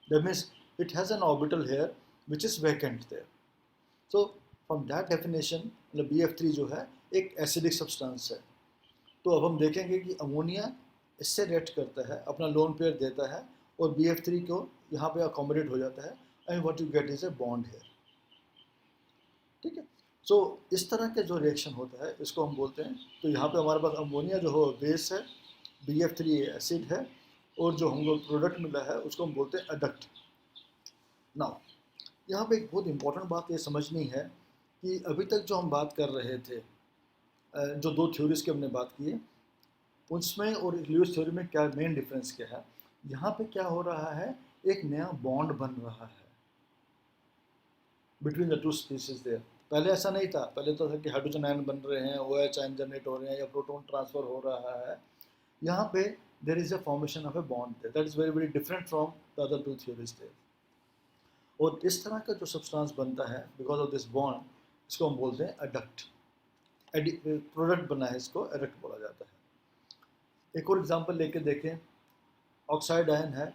That means it has an orbital here which is vacant there. So from that definition मतलब BF3 जो है एक एसिडिक सब्सटेंस है। तो अब हम देखेंगे कि अमोनिया इससे रिएक्ट करता है, अपना लोन पेयर देता है और BF3 को यहाँ पे अकोमोडेट हो जाता है, and what you get is a bond here. ठीक है, सो इस तरह के जो रिएक्शन होता है इसको हम बोलते हैं। तो यहाँ पे हमारे पास अमोनिया जो हो बेस है, BF3 एसिड है, और जो हमको प्रोडक्ट मिला है उसको हम बोलते हैं एडक्ट। नाउ यहाँ पे एक बहुत इंपॉर्टेंट बात ये समझनी है कि अभी तक जो हम बात कर रहे थे, जो 2 थ्योरीज की हमने बात की है उसमें और लुईस थ्योरी में क्या मेन डिफरेंस क्या है। यहाँ पे क्या हो रहा है, एक नया बॉन्ड बन रहा है बिटवीन द 2 स्पीसीज देयर। पहले ऐसा नहीं था, पहले तो था कि हाइड्रोजन आयन बन रहे हैं, OH आयन जनरेट हो रहे हैं या प्रोटॉन ट्रांसफर हो रहा है। यहाँ पे there is a formation of a bond there, that is very very different from the other 2 theories there. और इस तरह का जो सब्सटेंस बनता है बिकॉज ऑफ दिस बॉन्ड, इसको हम बोलते हैं एडक्ट। प्रोडक्ट बना है, इसको एडक्ट बोला जाता है। एक और एग्जांपल लेके देखें, ऑक्साइड आयन है,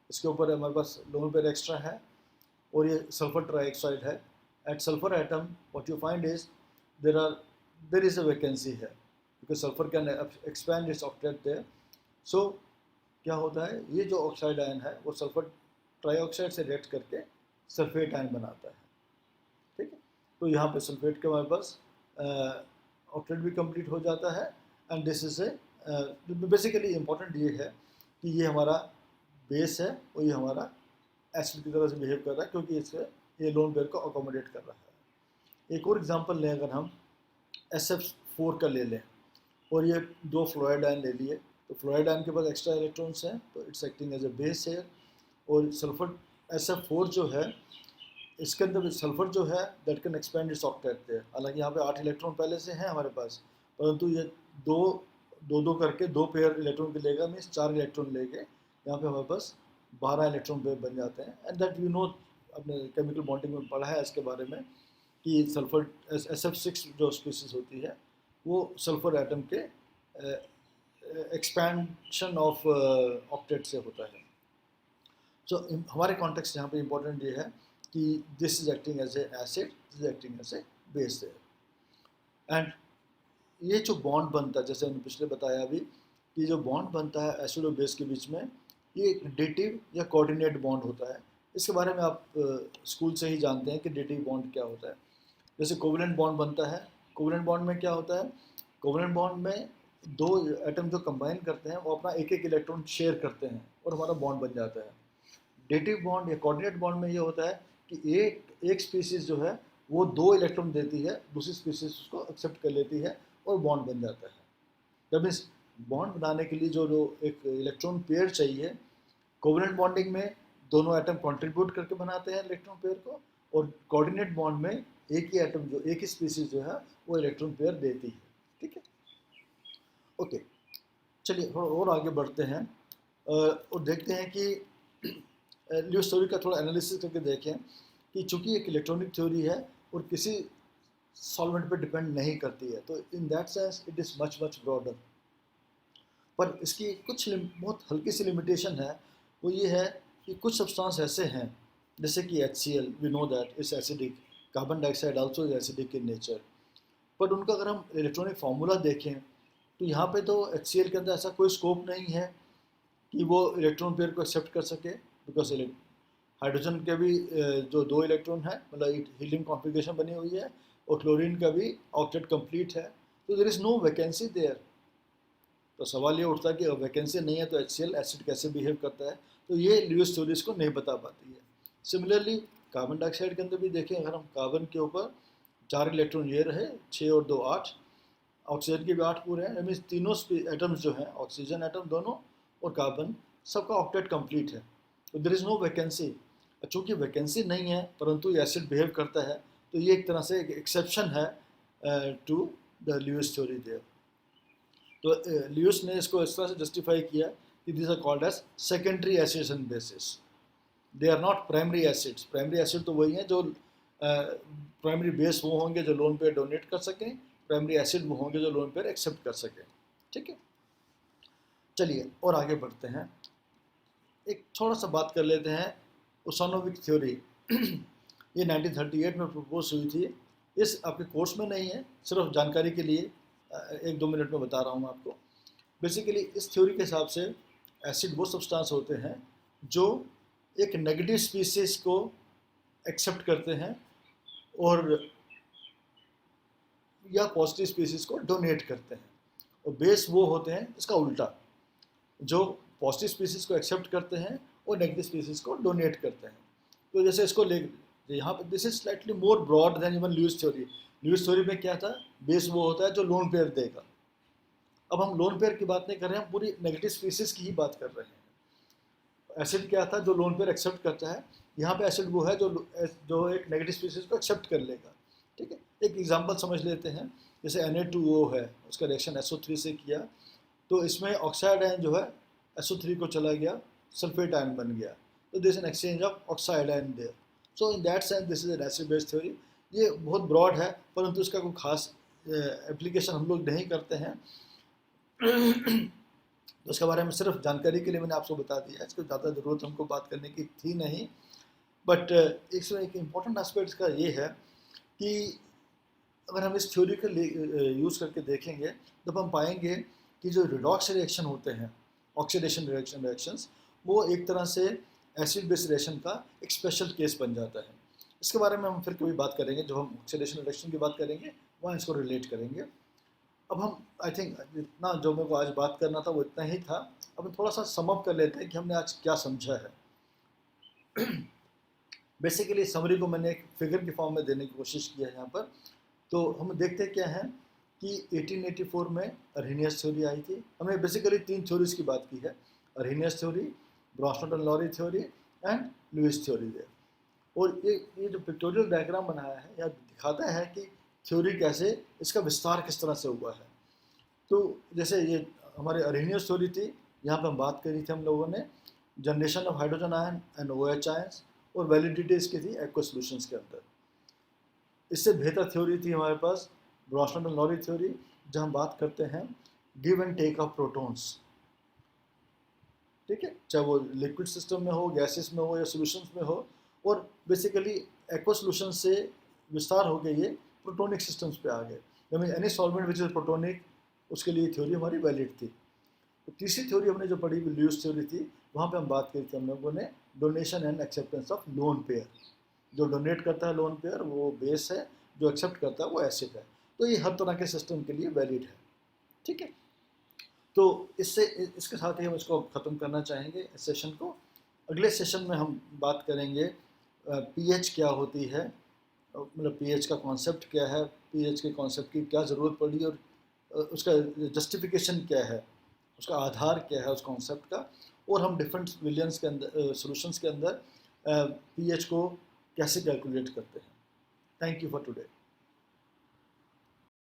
इसके ऊपर हमारे पास लोन पेयर एक्स्ट्रा है और ये सल्फर ट्राइऑक्साइड है। At sulphur atom what you find is there is a vacancy है because sulphur can expand its octet there. So क्या होता है, ये जो ऑक्साइड आयन है वो सल्फर ट्राइऑक्साइड से रिएक्ट करके सल्फेट आयन बनाता है। ठीक है, तो यहाँ पे सल्फेट के हमारे पास ऑक्टेट भी कंप्लीट हो जाता है, and this is a basically important ये है कि ये हमारा बेस है और ये हमारा एसिड की तरह से बिहेव कर रहा है क्योंकि इससे ये लोन पेयर को अकोमोडेट कर रहा है। एक और एग्जांपल लें, अगर हम SF4 का ले लें और ये 2 फ्लोराइड आयन ले लिए, तो फ्लोराइड आयन के पास एक्स्ट्रा इलेक्ट्रॉन्स हैं तो it's acting as a base है। और सल्फर SF4 जो है इसके अंदर सल्फर जो है that can expand its octet there. हालांकि यहाँ पे 8 इलेक्ट्रॉन पहले से हैं हमारे पास, परंतु ये दो करके 2 पेयर इलेक्ट्रॉन के लेगा, मीन्स 4 इलेक्ट्रॉन लेके यहाँ पे हमारे पास 12 इलेक्ट्रॉन पेयर बन जाते हैं। एंड दैट यू नो, अपने केमिकल बॉन्डिंग में पढ़ा है इसके बारे में कि सल्फर SF6 जो स्पीसीज होती है वो सल्फर एटम के एक्सपेंशन ऑफ ऑक्टेट से होता है। सो हमारे कॉन्टेक्स्ट यहाँ पे इम्पोर्टेंट ये है कि this is acting as a acid, this is acting as a base है। एंड ये जो बॉन्ड बनता है, जैसे हमने पिछले बताया अभी, कि जो बॉन्ड बनता है एसिड और बेस के बीच में, ये डेटिव या कोऑर्डिनेट बॉन्ड होता है। इसके बारे में आप स्कूल से ही जानते हैं कि डेटिव बॉन्ड क्या होता है। जैसे कोवलेंट बॉन्ड बनता है, कोवलेंट बॉन्ड में क्या होता है, कोवलेंट बॉन्ड में दो एटम जो कंबाइन करते हैं वो अपना एक एक इलेक्ट्रॉन शेयर करते हैं और हमारा बॉन्ड बन जाता है। डेटिव बॉन्ड या कोऑर्डिनेट बॉन्ड में ये होता है कि एक स्पीसीज जो है वो दो इलेक्ट्रॉन देती है, दूसरी स्पीसीज उसको एक्सेप्ट कर लेती है और बॉन्ड बन जाता है। दैट मीन्स बॉन्ड बनाने के लिए जो एक इलेक्ट्रॉन पेयर चाहिए, कोवलेंट बॉन्डिंग में दोनों एटम कंट्रीब्यूट करके बनाते हैं इलेक्ट्रॉन पेयर को, और कोऑर्डिनेट बॉन्ड में एक ही एटम जो एक ही स्पीसीज जो है वो इलेक्ट्रॉन पेयर देती है। ठीक है, ओके, चलिए थोड़ा और आगे बढ़ते हैं और देखते हैं कि ल्यूइस थ्योरी का थोड़ा एनालिसिस करके देखें कि चूंकि एक इलेक्ट्रॉनिक थ्योरी है और किसी सॉल्वेंट पे डिपेंड नहीं करती है, तो इन that sense it is much broader. पर इसकी कुछ बहुत हल्की सी लिमिटेशन है, वो ये है कि कुछ सब्सटेंस ऐसे हैं जैसे कि HCl, we know that is acidic, carbon dioxide also is acidic in nature, but उनका अगर हम इलेक्ट्रॉनिक फार्मूला देखें तो यहाँ पे तो HCl के अंदर ऐसा कोई स्कोप नहीं है कि वो इलेक्ट्रॉन पेयर को एक्सेप्ट कर सके, बिकॉज हाइड्रोजन के भी जो दो इलेक्ट्रॉन है, मतलब हीलियम कॉन्फ़िगरेशन बनी हुई है, और क्लोरीन का भी ऑक्टेट कंप्लीट है, तो there is no vacancy there. तो सवाल ये उठता है कि वैकेंसी नहीं है तो HCl एसिड कैसे बिहेव करता है, तो ये ल्यूइस थ्योरीज को नहीं बता पाती है। सिमिलरली कार्बन डाइऑक्साइड के अंदर भी देखें, अगर हम कार्बन के ऊपर 4 इलेक्ट्रॉन ये रहे, 6 और 2 8, ऑक्सीजन के भी 8 पूरे हैं, मीन्स तीनों एटम्स जो हैं, ऑक्सीजन एटम दोनों और कार्बन, सबका ऑक्टेट कंप्लीट है, तो देयर इज़ नो वैकेंसी। चूँकि वैकेंसी नहीं है परंतु ये एसिड बिहेव करता है, तो ये एक तरह से एक एक्सेप्शन है to the Lewis theory there. तो ल्यूइस ने इसको इस तरह से जस्टिफाई किया कि this are called as secondary acids and bases, they are not primary acids. Primary acid तो वही हैं जो प्राइमरी बेस वो होंगे जो लोन पेयर डोनेट कर सकें, प्राइमरी एसिड वो होंगे जो लोन पेयर एक्सेप्ट कर सकें। ठीक है, चलिए और आगे बढ़ते हैं, एक थोड़ा सा बात कर लेते हैं ओसानोविक थ्योरी। ये 1938 में प्रपोज हुई थी। इस आपके कोर्स में नहीं है, सिर्फ जानकारी के लिए 1-2 मिनट में बता रहा हूँ आपको। बेसिकली इस थ्योरी के हिसाब से एसिड वो सब्सटेंस होते हैं जो एक नेगेटिव स्पीसीज को एक्सेप्ट करते हैं और या पॉजिटिव स्पीसीज को डोनेट करते हैं, और बेस वो होते हैं इसका उल्टा, जो पॉजिटिव स्पीसीज को एक्सेप्ट करते हैं और नेगेटिव स्पीसीज को डोनेट करते हैं। तो जैसे इसको ले यहाँ पर, this is slightly more broad than even Lewis theory. Lewis theory में क्या था, बेस वो होता है जो लोन पेयर देगा। अब हम लोन पेयर की बात नहीं कर रहे हैं, हम पूरी नेगेटिव स्पीसीज की ही बात कर रहे हैं। एसिड क्या था, जो लोन पेयर एक्सेप्ट करता है, यहाँ पे एसिड वो है जो एक नेगेटिव स्पीसीज को एक्सेप्ट कर लेगा। ठीक है, एक एग्जांपल समझ लेते हैं, जैसे Na2O है, उसका रिएक्शन SO3 से किया, तो इसमें ऑक्साइड आयन जो है SO3 को चला गया, सल्फेट आयन बन गया, तो this an exchange of oxide ion there. So in that sense this is an acid based theory. ये बहुत ब्रॉड है परंतु इसका कोई खास एप्लीकेशन हम लोग नहीं करते हैं। तो इसके बारे में सिर्फ जानकारी के लिए मैंने आपको बता दिया, इसको ज़्यादा ज़रूरत हमको बात करने की थी नहीं। बट इसमें एक इम्पॉर्टेंट एस्पेक्ट का ये है कि अगर हम इस थ्योरी को यूज़ करके देखेंगे तो हम पाएंगे कि जो रिडॉक्स रिएक्शन होते हैं, ऑक्सीडेशन रिएक्शंस, वो एक तरह से एसिड बेस रिएक्शन का एक स्पेशल केस बन जाता है। इसके बारे में हम फिर कभी बात करेंगे, जब हम ऑक्सीडेशन रिएक्शन की बात करेंगे वहाँ इसको रिलेट करेंगे। अब हम आई थिंक इतना जो मेरे को आज बात करना था वो इतना ही था। अब हम थोड़ा सा समअप कर लेते हैं कि हमने आज क्या समझा है। बेसिकली समरी को मैंने एक फिगर की फॉर्म में देने की कोशिश की है यहाँ पर। तो हम देखते क्या है कि 1884 में अर्हेनियस थ्योरी आई थी। हमने बेसिकली 3 थ्योरीज की बात की है, Arrhenius theory, Bronsted Lowry theory and Lewis theory है। और ये जो पिक्टोरियल डायग्राम बनाया है यह दिखाता है कि थ्योरी कैसे, इसका विस्तार किस तरह से हुआ है। तो जैसे ये हमारे अर्हेनियस थ्योरी थी, यहाँ पर हम बात करी थी हम लोगों ने generation of hydrogen ion and OH ions, और वैलिडिटी इसकी थी एक्वा सॉल्यूशंस के अंदर। इससे बेहतर थ्योरी थी हमारे पास ब्रॉन्स्टन-लॉरी थ्योरी, जहाँ हम बात करते हैं give and take of protons, ठीक है, चाहे वो लिक्विड सिस्टम में हो, गैसेस में हो या सॉल्यूशंस में हो। और बेसिकली एक्वा सॉल्यूशन से विस्तार हो गए ये प्रोटोनिक सिस्टम्स पे आ गए। Mean any solvent which is protonic, उसके लिए थ्योरी हमारी वैलिड थी। तो तीसरी थ्योरी हमने जो पढ़ी ल्यूस थ्योरी थी, वहाँ पे हम बात करी थी हम लोगों ने donation and acceptance of lone pair. जो डोनेट करता है लोन पेयर वो बेस है, जो एक्सेप्ट करता है वो एसिड है। तो ये हर तरह के सिस्टम के लिए वैलिड है, ठीक है। तो इसके साथ ही हम इसको ख़त्म करना चाहेंगे इस सेशन को। अगले सेशन में हम बात करेंगे पीएच क्या होती है, मतलब पीएच का कॉन्सेप्ट क्या है, पीएच के कॉन्सेप्ट की क्या ज़रूरत पड़ी और उसका जस्टिफिकेशन क्या है, उसका आधार क्या है उस कॉन्सेप्ट का। और हम डिफरेंट विलियंस के अंदर सॉल्यूशंस के अंदर पीएच को कैसे कैलकुलेट करते हैं। Thank you for today.